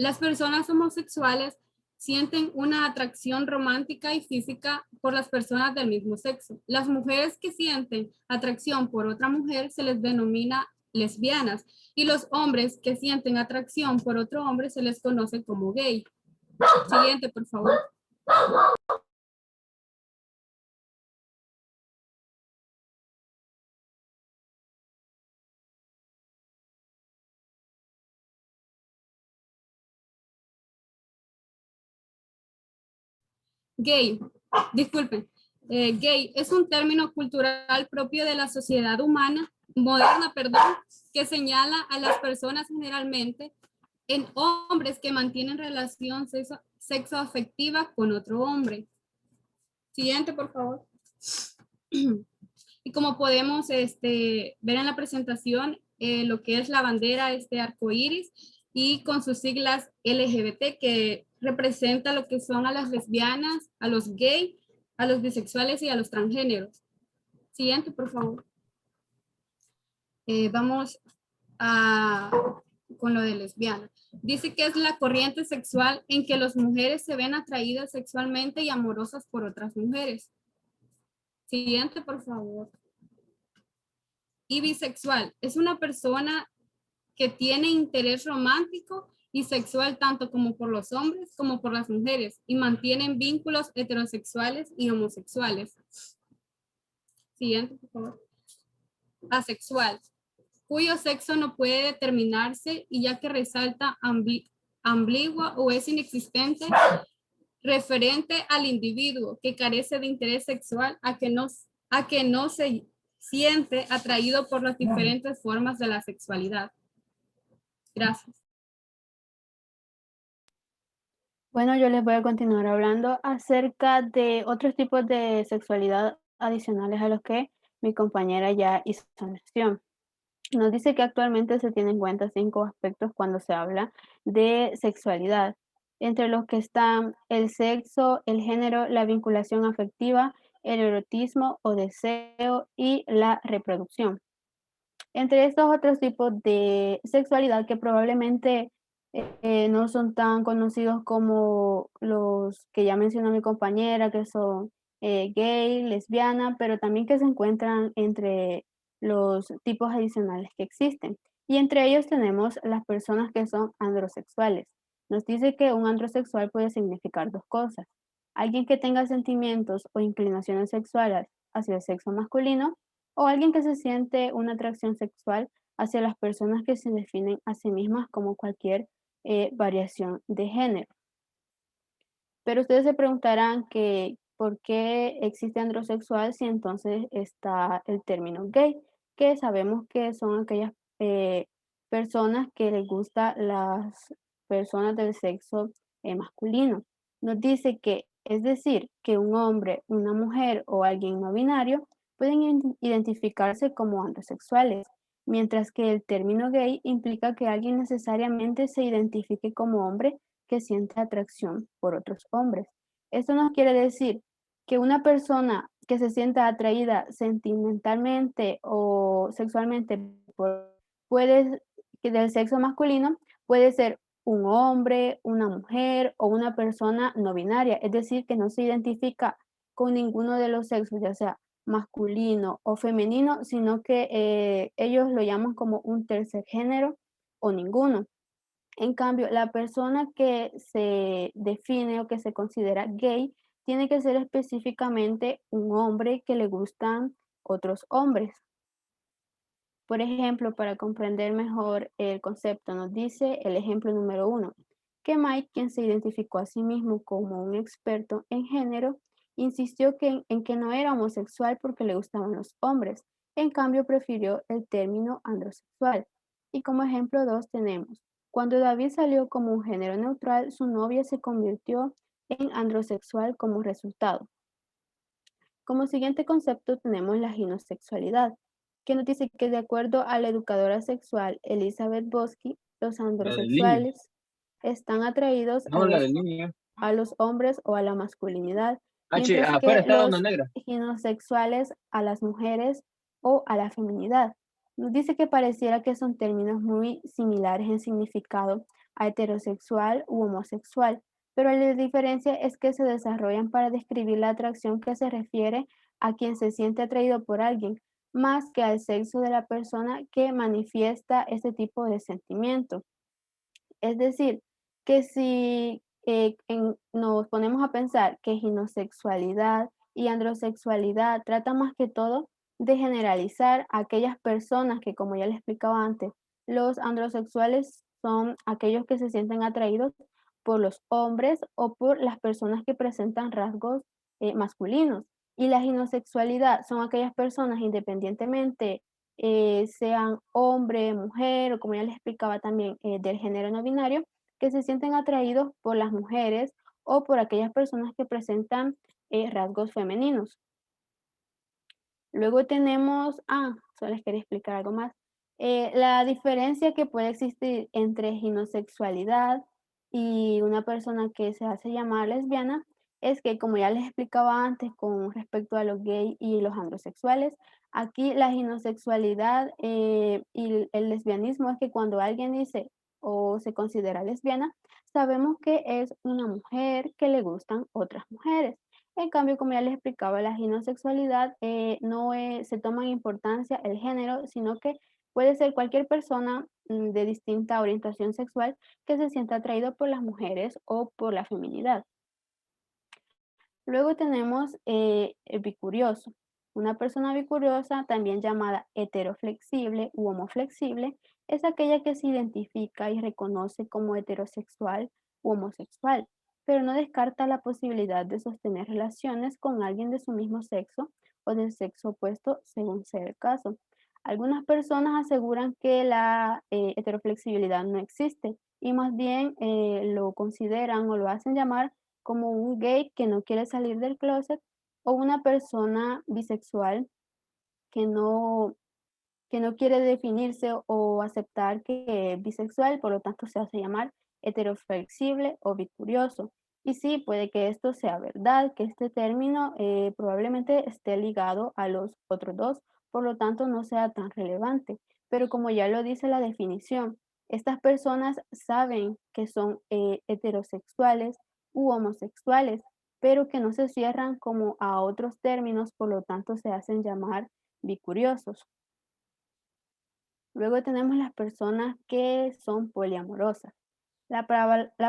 Las personas homosexuales sienten una atracción romántica y física por las personas del mismo sexo. Las mujeres que sienten atracción por otra mujer se les denomina lesbianas y los hombres que sienten atracción por otro hombre se les conoce como gay. Siguiente, por favor. Gay, disculpen, gay es un término cultural propio de la sociedad humana, moderna, perdón, que señala a las personas generalmente en hombres que mantienen relación sexoafectiva con otro hombre. Siguiente, por favor. Y como podemos ver en la presentación, lo que es la bandera arcoíris y con sus siglas LGBT, que representa lo que son a las lesbianas, a los gays, a los bisexuales y a los transgéneros. Siguiente, por favor. Vamos con lo de lesbiana. Dice que es la corriente sexual en que las mujeres se ven atraídas sexualmente y amorosas por otras mujeres. Siguiente, por favor. Y bisexual es una persona que tiene interés romántico y sexual tanto como por los hombres como por las mujeres y mantienen vínculos heterosexuales y homosexuales. Siguiente, por favor. Asexual, cuyo sexo no puede determinarse y ya que resalta ambigua o es inexistente referente al individuo que carece de interés sexual a que no se siente atraído por las diferentes formas de la sexualidad. Gracias. Bueno, yo les voy a continuar hablando acerca de otros tipos de sexualidad adicionales a los que mi compañera ya hizo mención. Nos dice que actualmente se tienen en cuenta 5 aspectos cuando se habla de sexualidad, entre los que están el sexo, el género, la vinculación afectiva, el erotismo o deseo y la reproducción. Entre estos otros tipos de sexualidad que probablemente no son tan conocidos como los que ya mencionó mi compañera, que son gay, lesbiana, pero también que se encuentran entre los tipos adicionales que existen. Y entre ellos tenemos las personas que son androsexuales. Nos dice que un androsexual puede significar 2 cosas. Alguien que tenga sentimientos o inclinaciones sexuales hacia el sexo masculino, o alguien que se siente una atracción sexual hacia las personas que se definen a sí mismas como cualquier variación de género. Pero ustedes se preguntarán que por qué existe androsexual si entonces está el término gay, que sabemos que son aquellas personas que les gustan las personas del sexo masculino. Nos dice que, es decir, que un hombre, una mujer o alguien no binario pueden identificarse como androsexuales, mientras que el término gay implica que alguien necesariamente se identifique como hombre que siente atracción por otros hombres. Esto nos quiere decir que una persona que se sienta atraída sentimentalmente o sexualmente del sexo masculino puede ser un hombre, una mujer o una persona no binaria, es decir, que no se identifica con ninguno de los sexos, ya sea masculino o femenino, sino que ellos lo llaman como un tercer género o ninguno. En cambio, la persona que se define o que se considera gay tiene que ser específicamente un hombre que le gustan otros hombres. Por ejemplo, para comprender mejor el concepto, nos dice el ejemplo número 1, que Mike, quien se identificó a sí mismo como un experto en género, insistió en que no era homosexual porque le gustaban los hombres. En cambio, prefirió el término androsexual. Y como ejemplo 2 tenemos, cuando David salió como un género neutral, su novia se convirtió en androsexual como resultado. Como siguiente concepto tenemos la ginosexualidad, que nos dice que de acuerdo a la educadora sexual Elizabeth Bosky, los androsexuales están atraídos a los hombres o a la masculinidad, mientras que los ginosexuales a las mujeres o a la feminidad. Nos dice que pareciera que son términos muy similares en significado a heterosexual u homosexual, pero la diferencia es que se desarrollan para describir la atracción que se refiere a quien se siente atraído por alguien, más que al sexo de la persona que manifiesta este tipo de sentimiento. Es decir, que si nos ponemos a pensar que ginosexualidad y androsexualidad tratan más que todo de generalizar a aquellas personas que, como ya les explicaba antes, los androsexuales son aquellos que se sienten atraídos por los hombres o por las personas que presentan rasgos masculinos. Y la ginosexualidad son aquellas personas, independientemente sean hombre, mujer o como ya les explicaba también del género no binario, que se sienten atraídos por las mujeres o por aquellas personas que presentan rasgos femeninos. Luego tenemos, solo les quería explicar algo más. La diferencia que puede existir entre ginosexualidad y una persona que se hace llamar lesbiana es que, como ya les explicaba antes con respecto a los gays y los androsexuales, aquí la ginosexualidad y el lesbianismo es que cuando alguien dice o se considera lesbiana, sabemos que es una mujer que le gustan otras mujeres. En cambio, como ya les explicaba, la ginosexualidad no se toma en importancia el género, sino que puede ser cualquier persona de distinta orientación sexual que se sienta atraído por las mujeres o por la feminidad. Luego tenemos el bicurioso. Una persona bicuriosa, también llamada heteroflexible u homoflexible, es aquella que se identifica y reconoce como heterosexual u homosexual, pero no descarta la posibilidad de sostener relaciones con alguien de su mismo sexo o del sexo opuesto, según sea el caso. Algunas personas aseguran que la heteroflexibilidad no existe y más bien lo consideran o lo hacen llamar como un gay que no quiere salir del closet o una persona bisexual que no, que no quiere definirse o aceptar que es bisexual, por lo tanto se hace llamar heteroflexible o bicurioso. Y sí, puede que esto sea verdad, que este término probablemente esté ligado a los otros dos, por lo tanto no sea tan relevante. Pero como ya lo dice la definición, estas personas saben que son heterosexuales u homosexuales, pero que no se cierran como a otros términos, por lo tanto se hacen llamar bicuriosos. Luego tenemos las personas que son poliamorosas. La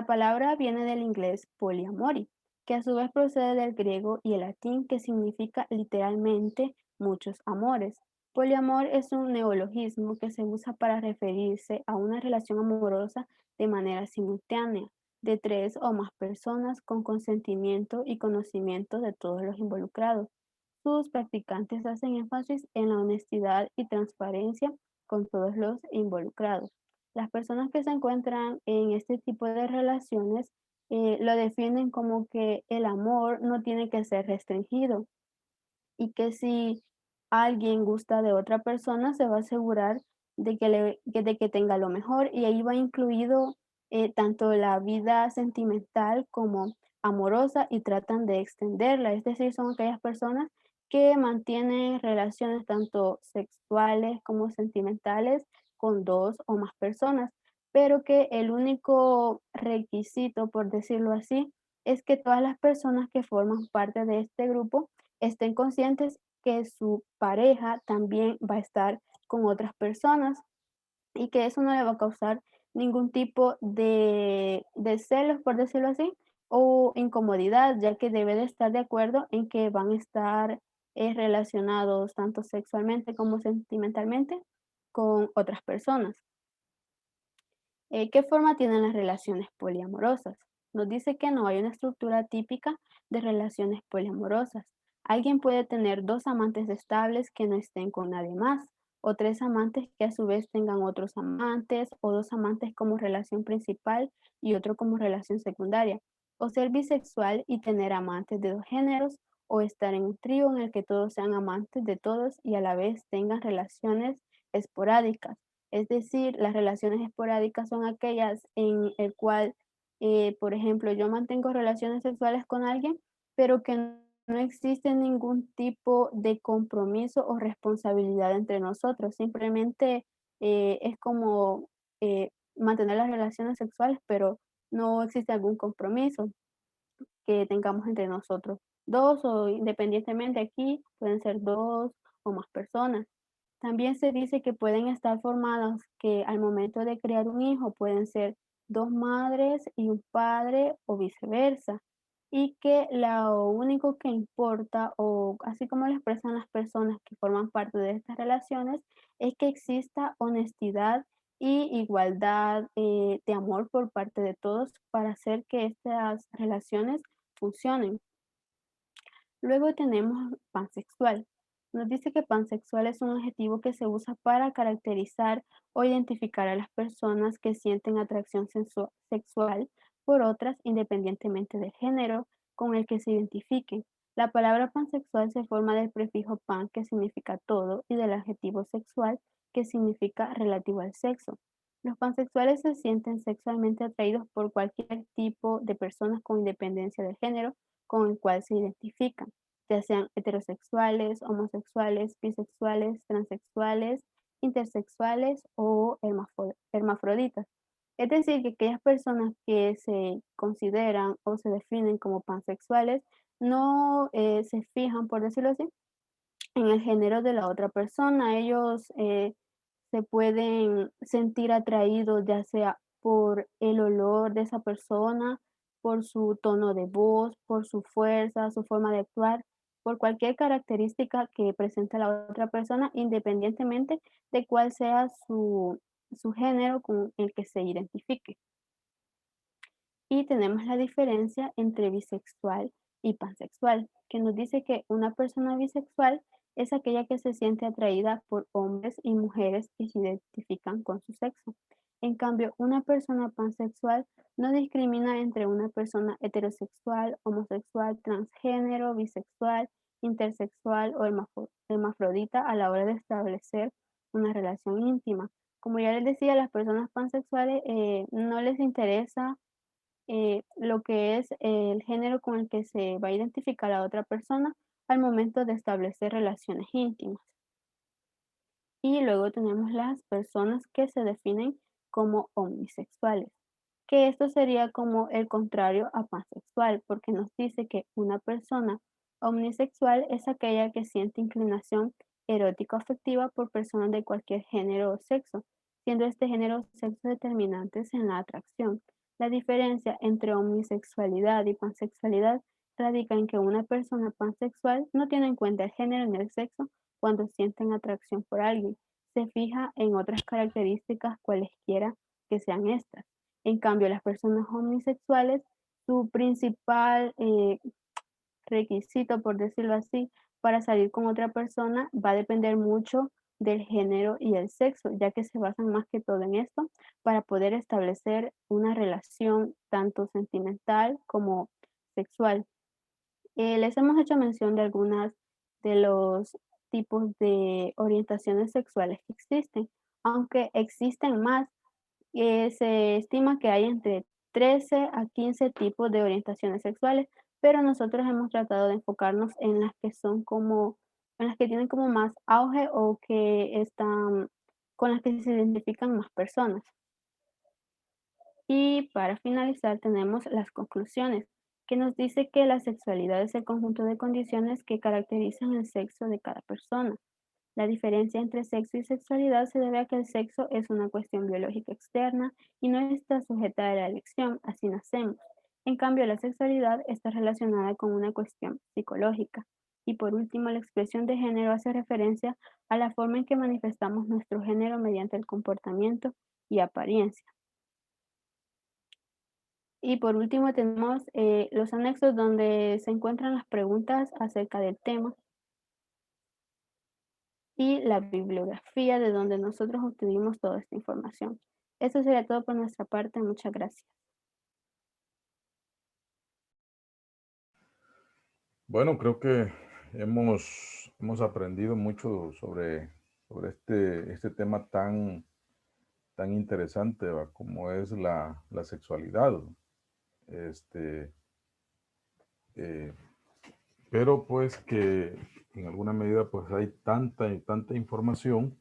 palabra viene del inglés polyamory, que a su vez procede del griego y el latín, que significa literalmente muchos amores. Poliamor es un neologismo que se usa para referirse a una relación amorosa de manera simultánea, de 3 o más personas con consentimiento y conocimiento de todos los involucrados. Sus practicantes hacen énfasis en la honestidad y transparencia con todos los involucrados. Las personas que se encuentran en este tipo de relaciones lo definen como que el amor no tiene que ser restringido y que si alguien gusta de otra persona se va a asegurar de que tenga lo mejor y ahí va incluido tanto la vida sentimental como amorosa y tratan de extenderla, es decir, son aquellas personas que mantienen relaciones tanto sexuales como sentimentales con 2 o más personas, pero que el único requisito, por decirlo así, es que todas las personas que forman parte de este grupo estén conscientes que su pareja también va a estar con otras personas y que eso no le va a causar ningún tipo de celos, por decirlo así, o incomodidad, ya que debe de estar de acuerdo en que van a estar relacionados tanto sexualmente como sentimentalmente con otras personas. ¿Qué forma tienen las relaciones poliamorosas? Nos dice que no hay una estructura típica de relaciones poliamorosas. Alguien puede tener 2 amantes estables que no estén con nadie más, o 3 amantes que a su vez tengan otros amantes, o 2 amantes como relación principal y otro como relación secundaria, o ser bisexual y tener amantes de 2 géneros, o estar en un trío en el que todos sean amantes de todos y a la vez tengan relaciones esporádicas. Es decir, las relaciones esporádicas son aquellas en el cual, por ejemplo, yo mantengo relaciones sexuales con alguien, pero que no existe ningún tipo de compromiso o responsabilidad entre nosotros. Simplemente es como mantener las relaciones sexuales, pero no existe algún compromiso que tengamos entre nosotros. 2 o independientemente aquí pueden ser 2 o más personas. También se dice que pueden estar formadas que al momento de crear un hijo pueden ser 2 madres y un padre o viceversa. Y que lo único que importa, o así como lo expresan las personas que forman parte de estas relaciones, es que exista honestidad y igualdad de amor por parte de todos para hacer que estas relaciones funcionen. Luego tenemos pansexual. Nos dice que pansexual es un adjetivo que se usa para caracterizar o identificar a las personas que sienten atracción sexual por otras independientemente del género con el que se identifiquen. La palabra pansexual se forma del prefijo pan, que significa todo, y del adjetivo sexual, que significa relativo al sexo. Los pansexuales se sienten sexualmente atraídos por cualquier tipo de personas con independencia del género con el cual se identifican, ya sean heterosexuales, homosexuales, bisexuales, transexuales, intersexuales o hermafroditas. Es decir, que aquellas personas que se consideran o se definen como pansexuales no se fijan, por decirlo así, en el género de la otra persona. Ellos se pueden sentir atraídos ya sea por el olor de esa persona, por su tono de voz, por su fuerza, su forma de actuar, por cualquier característica que presente la otra persona, independientemente de cuál sea su género con el que se identifique. Y tenemos la diferencia entre bisexual y pansexual, que nos dice que una persona bisexual es aquella que se siente atraída por hombres y mujeres que se identifican con su sexo. En cambio, una persona pansexual no discrimina entre una persona heterosexual, homosexual, transgénero, bisexual, intersexual o hermafrodita a la hora de establecer una relación íntima. Como ya les decía, las personas pansexuales no les interesa lo que es el género con el que se va a identificar a otra persona al momento de establecer relaciones íntimas. Y luego tenemos las personas que se definen como omnisexuales, que esto sería como el contrario a pansexual, porque nos dice que una persona omnisexual es aquella que siente inclinación erótico-afectiva por personas de cualquier género o sexo, siendo este género o sexo determinantes en la atracción. La diferencia entre omnisexualidad y pansexualidad radica en que una persona pansexual no tiene en cuenta el género ni el sexo cuando sienten atracción por alguien, se fija en otras características cualesquiera que sean estas. En cambio, las personas omnisexuales, su principal requisito, por decirlo así, para salir con otra persona va a depender mucho del género y el sexo, ya que se basan más que todo en esto para poder establecer una relación tanto sentimental como sexual. Les hemos hecho mención de algunas de los tipos de orientaciones sexuales que existen, aunque existen más. Se estima que hay entre 13 a 15 tipos de orientaciones sexuales, pero nosotros hemos tratado de enfocarnos en las que son como, en las que tienen como más auge o que están, con las que se identifican más personas. Y para finalizar tenemos las conclusiones, que nos dice que la sexualidad es el conjunto de condiciones que caracterizan el sexo de cada persona. La diferencia entre sexo y sexualidad se debe a que el sexo es una cuestión biológica externa y no está sujeta a la elección, así nacemos. En cambio, la sexualidad está relacionada con una cuestión psicológica. Y por último, la expresión de género hace referencia a la forma en que manifestamos nuestro género mediante el comportamiento y apariencia. Y por último tenemos los anexos donde se encuentran las preguntas acerca del tema y la bibliografía de donde nosotros obtuvimos toda esta información. Eso sería todo por nuestra parte. Muchas gracias. Bueno, creo que hemos aprendido mucho sobre este tema tan interesante, ¿va? Como es la sexualidad. Eh, pero pues que en alguna medida pues hay tanta y tanta información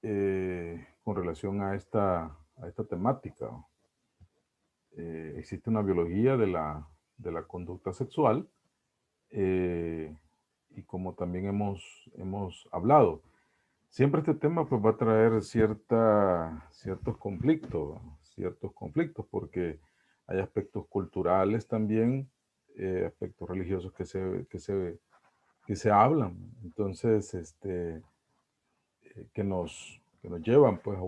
con relación a esta temática. Existe una biología de la conducta sexual y como también hemos hablado, siempre este tema pues va a traer ciertos conflictos, porque hay aspectos culturales también, aspectos religiosos que se hablan. Entonces, que nos llevan pues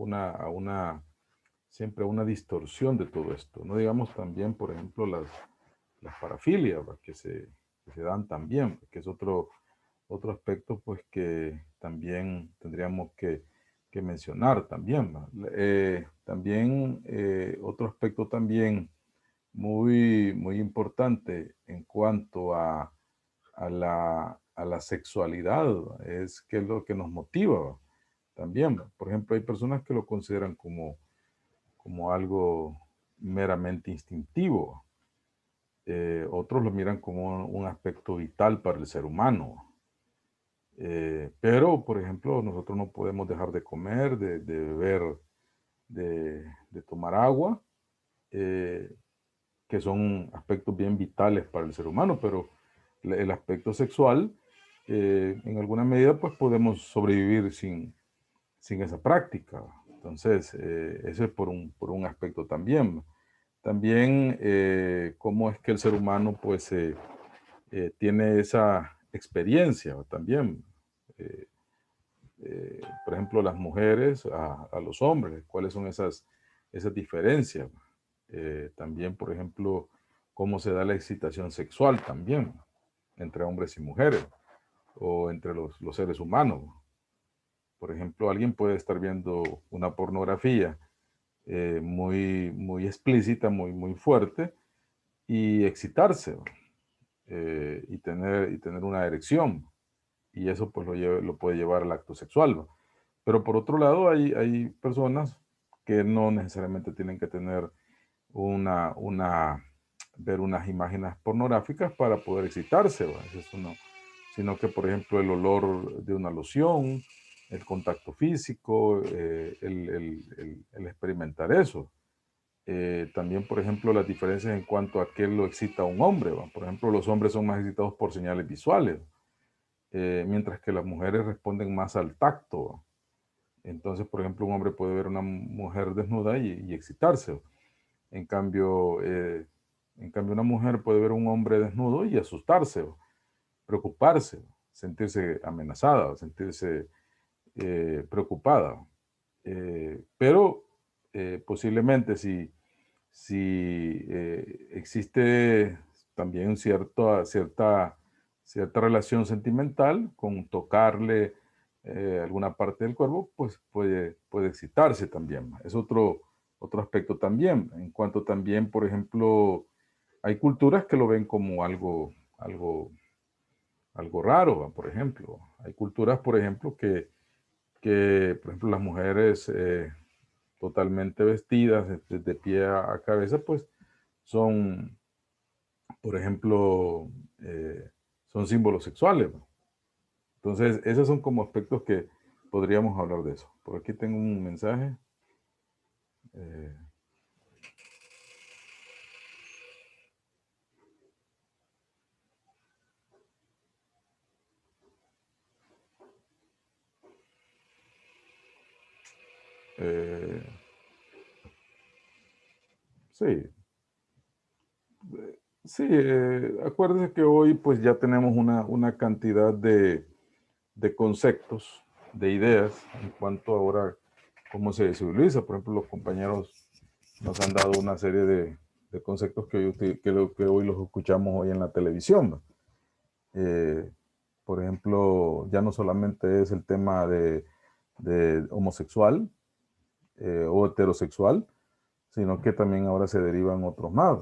siempre a una distorsión de todo esto. No digamos también, por ejemplo, las parafilias, ¿va? Que se dan también, que es otro aspecto pues que también tendríamos que mencionar también. También otro aspecto también muy importante en cuanto a la sexualidad es qué es lo que nos motiva también. Por ejemplo, hay personas que lo consideran como algo meramente instintivo. Otros lo miran como un aspecto vital para el ser humano. Pero, por ejemplo, nosotros no podemos dejar de comer, de beber, de tomar agua, que son aspectos bien vitales para el ser humano, pero el aspecto sexual, en alguna medida, pues podemos sobrevivir sin esa práctica. Entonces, eso es por un aspecto también. También, cómo es que el ser humano, pues, tiene esa experiencia también. Por ejemplo, las mujeres a los hombres, cuáles son esas diferencias. También, por ejemplo, cómo se da la excitación sexual también entre hombres y mujeres o entre los seres humanos. Por ejemplo, alguien puede estar viendo una pornografía muy explícita, muy fuerte y excitarse y tener una erección. Y eso pues lo puede llevar al acto sexual, ¿no? Pero por otro lado, hay personas que no necesariamente tienen que tener ver unas imágenes pornográficas para poder excitarse, ¿va? Eso no, sino que, por ejemplo, el olor de una loción, el contacto físico, el experimentar eso. También, por ejemplo, las diferencias en cuanto a qué lo excita a un hombre, ¿va? Por ejemplo, los hombres son más excitados por señales visuales, mientras que las mujeres responden más al tacto, ¿va? Entonces, por ejemplo, un hombre puede ver una mujer desnuda y excitarse. En cambio, una mujer puede ver un hombre desnudo y asustarse, preocuparse, sentirse amenazada, sentirse preocupada. Pero posiblemente si existe también cierta relación sentimental con tocarle alguna parte del cuerpo, pues puede excitarse también. Es otro aspecto también. En cuanto también, por ejemplo, hay culturas que lo ven como algo raro, ¿va? Por ejemplo. Hay culturas, por ejemplo, que por ejemplo, las mujeres totalmente vestidas de pie a cabeza, pues son, por ejemplo, son símbolos sexuales, ¿no? Entonces, esos son como aspectos que podríamos hablar de eso. Por aquí tengo un mensaje. Sí. Sí, acuérdense que hoy pues ya tenemos una cantidad de conceptos, de ideas en cuanto ahora cómo se utiliza. Por ejemplo, los compañeros nos han dado una serie de conceptos que hoy los escuchamos hoy en la televisión, ¿no? Por ejemplo, ya no solamente es el tema de homosexual o heterosexual, sino que también ahora se derivan otros más.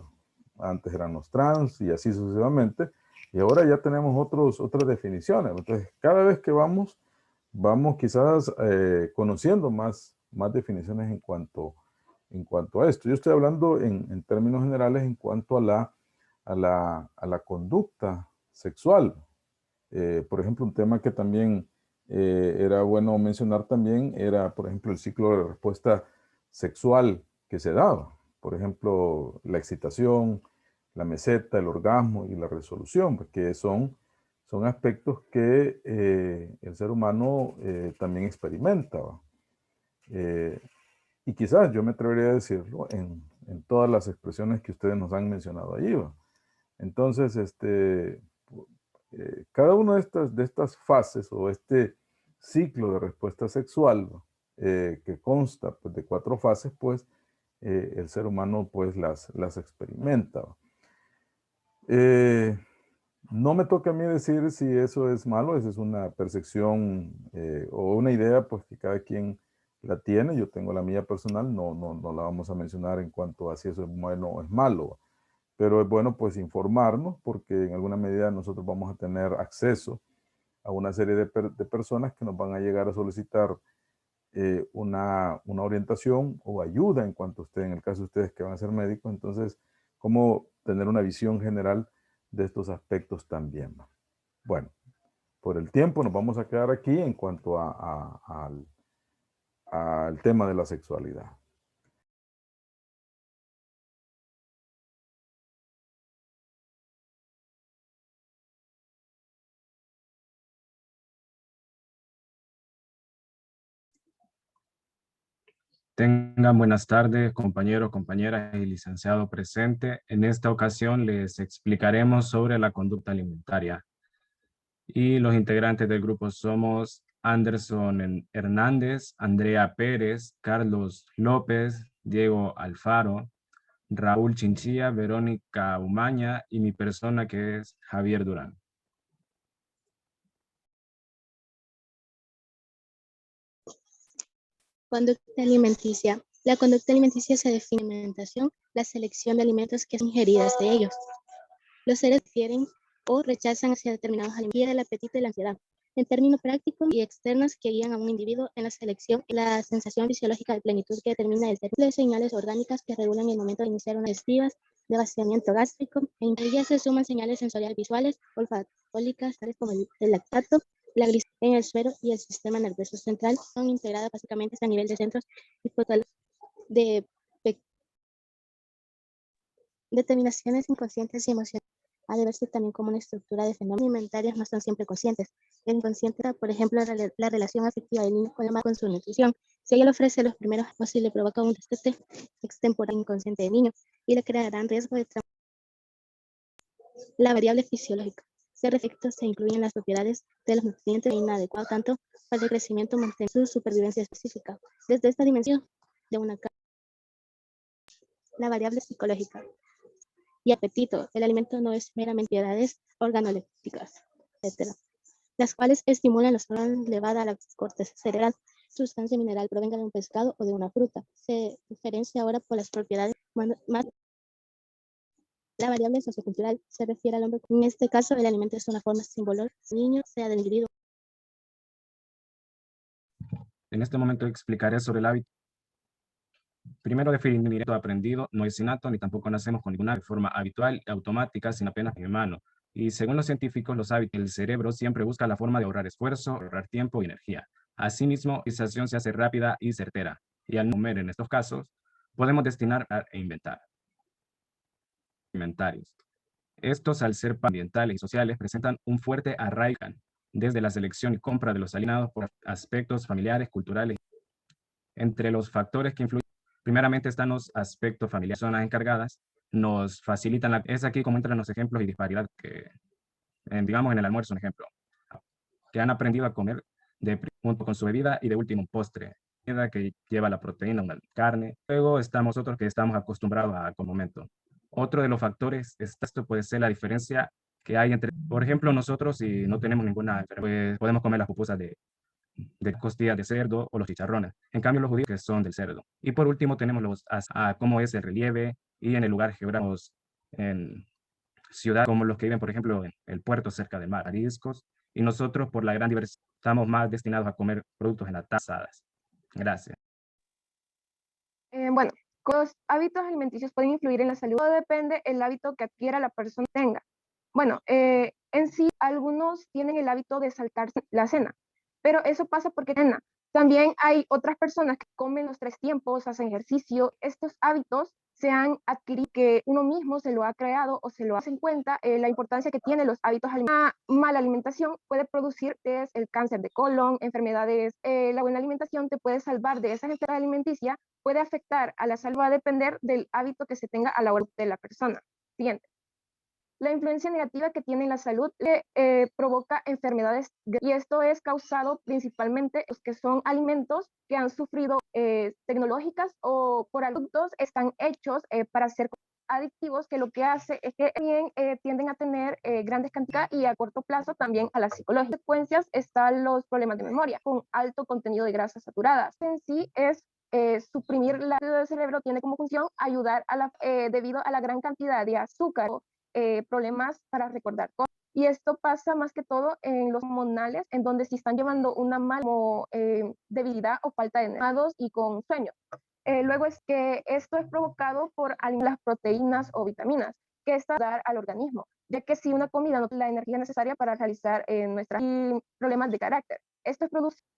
Antes eran los trans y así sucesivamente, y ahora ya tenemos otras definiciones. Entonces, cada vez que vamos quizás conociendo más definiciones en cuanto a esto. Yo estoy hablando en términos generales en cuanto a la conducta sexual. Por ejemplo, un tema que también era bueno mencionar también era, por ejemplo, el ciclo de respuesta sexual que se daba. Por ejemplo, la excitación, la meseta, el orgasmo y la resolución, que son aspectos que el ser humano también experimenta. Y quizás yo me atrevería a decirlo en todas las expresiones que ustedes nos han mencionado allí, ¿va? Entonces, cada una de estas fases o este ciclo de respuesta sexual, que consta pues, de 4 fases, pues el ser humano pues las experimenta. No me toca a mí decir si eso es malo, esa es una percepción o una idea pues que cada quien la tiene. Yo tengo la mía personal, no la vamos a mencionar en cuanto a si eso es bueno o es malo, pero es bueno pues informarnos porque en alguna medida nosotros vamos a tener acceso a una serie de personas que nos van a llegar a solicitar una orientación o ayuda en cuanto a usted, en el caso de ustedes que van a ser médicos, entonces, cómo tener una visión general de estos aspectos también. Bueno, por el tiempo nos vamos a quedar aquí en cuanto al tema de la sexualidad. Tengan buenas tardes, compañeros, compañeras y licenciado presente. En esta ocasión les explicaremos sobre la conducta alimentaria. Y los integrantes del grupo somos Anderson Hernández, Andrea Pérez, Carlos López, Diego Alfaro, Raúl Chinchilla, Verónica Umaña y mi persona que es Javier Durán. Conducta alimenticia. La conducta alimenticia se define en alimentación, la selección de alimentos que son ingeridas de ellos. Los seres prefieren o rechazan hacia determinados alimentos, el apetito y la ansiedad. En términos prácticos y externos que guían a un individuo en la selección, la sensación fisiológica de plenitud que determina el término de señales orgánicas que regulan el momento de iniciar unas digestivas, de vaciamiento gástrico. En ellas se suman señales sensoriales visuales, olfatólicas, tales como el lactato, la glicemia en el suero y el sistema nervioso central. Son integradas básicamente a nivel de centros hipotálamo de determinaciones inconscientes y emocionales, ha de verse también como una estructura de fenómenos alimentarios no son siempre conscientes. El inconsciente, por ejemplo, la relación afectiva del niño con su nutrición. Si ella le ofrece los primeros pasos y le provoca un desgaste extemporáneo inconsciente del niño y le crea gran riesgo de trauma. La variable fisiológica. Ser efectos se incluyen las propiedades de los nutrientes inadecuados tanto para el crecimiento como para su supervivencia específica. Desde esta dimensión de una la variable psicológica y apetito. El alimento no es meramente propiedades organolépticas, etc., las cuales estimulan los órganos elevada a la corteza cerebral. Sustancia mineral provenga de un pescado o de una fruta. Se diferencia ahora por las propiedades más. La variable sociocultural se refiere al hombre. En este caso, el alimento es una forma símbolo, niño, sea del individuo. En este momento explicaré sobre el hábito. Primero definiré todo aprendido, no es innato, ni tampoco nacemos con ninguna forma habitual, automática, sin apenas en mano. Y según los científicos, los hábitos del cerebro siempre busca la forma de ahorrar esfuerzo, ahorrar tiempo y energía. Asimismo, la utilización se hace rápida y certera. Y al comer en estos casos, podemos destinar a inventar alimentarios. Estos, al ser ambientales y sociales, presentan un fuerte arraigo desde la selección y compra de los alimentos por aspectos familiares, culturales. Entre los factores que influyen, primeramente están los aspectos familiares. Zonas encargadas nos facilitan es aquí como entran los ejemplos y disparidad que, digamos en el almuerzo, un ejemplo, que han aprendido a comer junto con su bebida y de último un postre, que lleva la proteína, una carne. Luego estamos otros que estamos acostumbrados a con momento. Otro de los factores, esto puede ser la diferencia que hay entre, por ejemplo, nosotros si no tenemos ninguna enfermedad, pues podemos comer las pupusas de costillas de cerdo o los chicharrones. En cambio, los judíos que son del cerdo. Y por último tenemos cómo es el relieve y en el lugar geográfico, en ciudades como los que viven, por ejemplo, en el puerto cerca del mar, mariscos, y nosotros por la gran diversidad estamos más destinados a comer productos enlatados. Gracias. Bueno, los hábitos alimenticios pueden influir en la salud. Todo depende del hábito que adquiera la persona tenga. Bueno, en sí, algunos tienen el hábito de saltarse la cena, pero eso pasa porque cena. También hay otras personas que comen los 3 tiempos, hacen ejercicio. Estos hábitos se han adquirido, que uno mismo se lo ha creado o se lo hace en cuenta la importancia que tienen los hábitos alimentarios. Una mala alimentación puede producir el cáncer de colon, enfermedades. La buena alimentación te puede salvar de esa enfermedad alimenticia, puede afectar a la salud, va a depender del hábito que se tenga a la hora de la persona. Siguiente. La influencia negativa que tiene en la salud provoca enfermedades y esto es causado principalmente los que son alimentos que han sufrido tecnológicas o por productos están hechos para ser adictivos, que lo que hace es que también tienden a tener grandes cantidades y a corto plazo también a las psicológicas. Consecuencias están los problemas de memoria con alto contenido de grasas saturadas. En sí es suprimir la ácido del cerebro, tiene como función ayudar debido a la gran cantidad de azúcar, problemas para recordar cosas. Y esto pasa más que todo en los hormonales, en donde si están llevando una mala debilidad o falta de energía y con sueño. Luego es que esto es provocado por las proteínas o vitaminas que están dar al organismo, ya que si una comida no tiene la energía necesaria para realizar nuestros problemas de carácter, esto es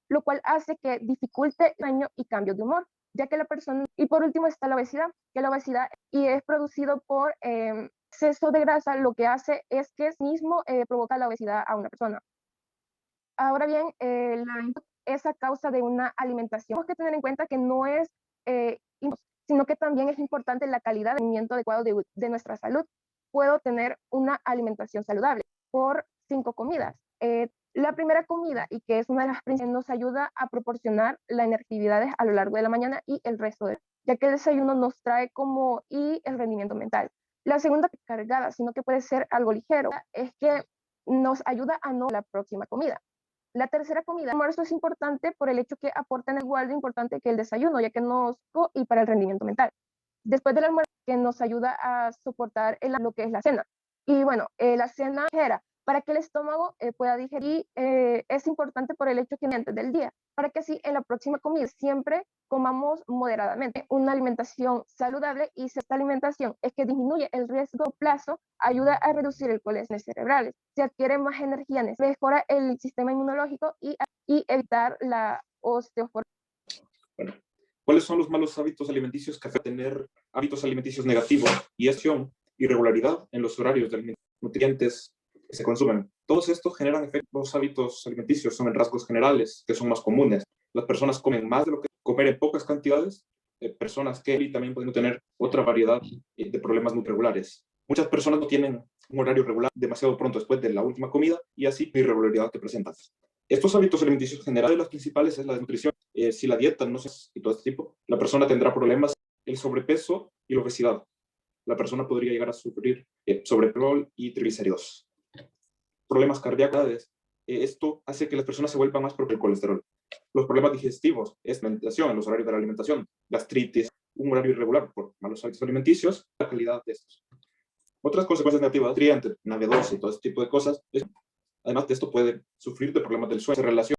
lo cual hace que dificulte el sueño y cambios de humor, ya que la persona, y por último está la obesidad, que la obesidad y es producido por exceso de grasa, lo que hace es que mismo provoca la obesidad a una persona. Ahora bien, es a causa de una alimentación. Tenemos que tener en cuenta que no es sino que también es importante la calidad de rendimiento adecuado de nuestra salud. Puedo tener una alimentación saludable por 5 comidas. La primera comida, y que es una de las principales, nos ayuda a proporcionar las actividades a lo largo de la mañana y el resto de, ya que el desayuno nos trae y el rendimiento mental. La segunda, cargada, sino que puede ser algo ligero, es que nos ayuda a no la próxima comida. La tercera comida, el almuerzo es importante por el hecho que aporta igual de importante que el desayuno, ya que y para el rendimiento mental. Después del almuerzo, que nos ayuda a soportar lo que es la cena. Y bueno, la cena ligera, para que el estómago pueda digerir, es importante por el hecho que antes del día, para que así en la próxima comida siempre comamos moderadamente. Una alimentación saludable, y esta alimentación es que disminuye el riesgo a plazo, ayuda a reducir el colesterol cerebral, se adquiere más energía, mejora el sistema inmunológico y evitar la osteoporosis. Bueno, ¿cuáles son los malos hábitos alimenticios que afectan tener hábitos alimenticios negativos y acción, irregularidad en los horarios de nutrientes que se consumen? Todos estos generan efectos. Los hábitos alimenticios son en rasgos generales, que son más comunes. Las personas comen más de lo que comer en pocas cantidades, personas que también pueden tener otra variedad de problemas nutriregulares. Muchas personas no tienen un horario regular demasiado pronto después de la última comida y así la irregularidad que presentan. Estos hábitos alimenticios generales, las principales es la desnutrición. Si la dieta no se y todo este tipo, la persona tendrá problemas, el sobrepeso y la obesidad. La persona podría llegar a sufrir sobrepeso y triglicéridos. Problemas cardíacos, esto hace que las personas se vuelvan más por el colesterol. Los problemas digestivos, es la alimentación, los horarios de la alimentación, gastritis, un horario irregular por malos hábitos alimenticios, la calidad de estos. Otras consecuencias negativas, nutrientes, NAD2 y todo este tipo de cosas. Además de esto puede sufrir de problemas del sueño, relación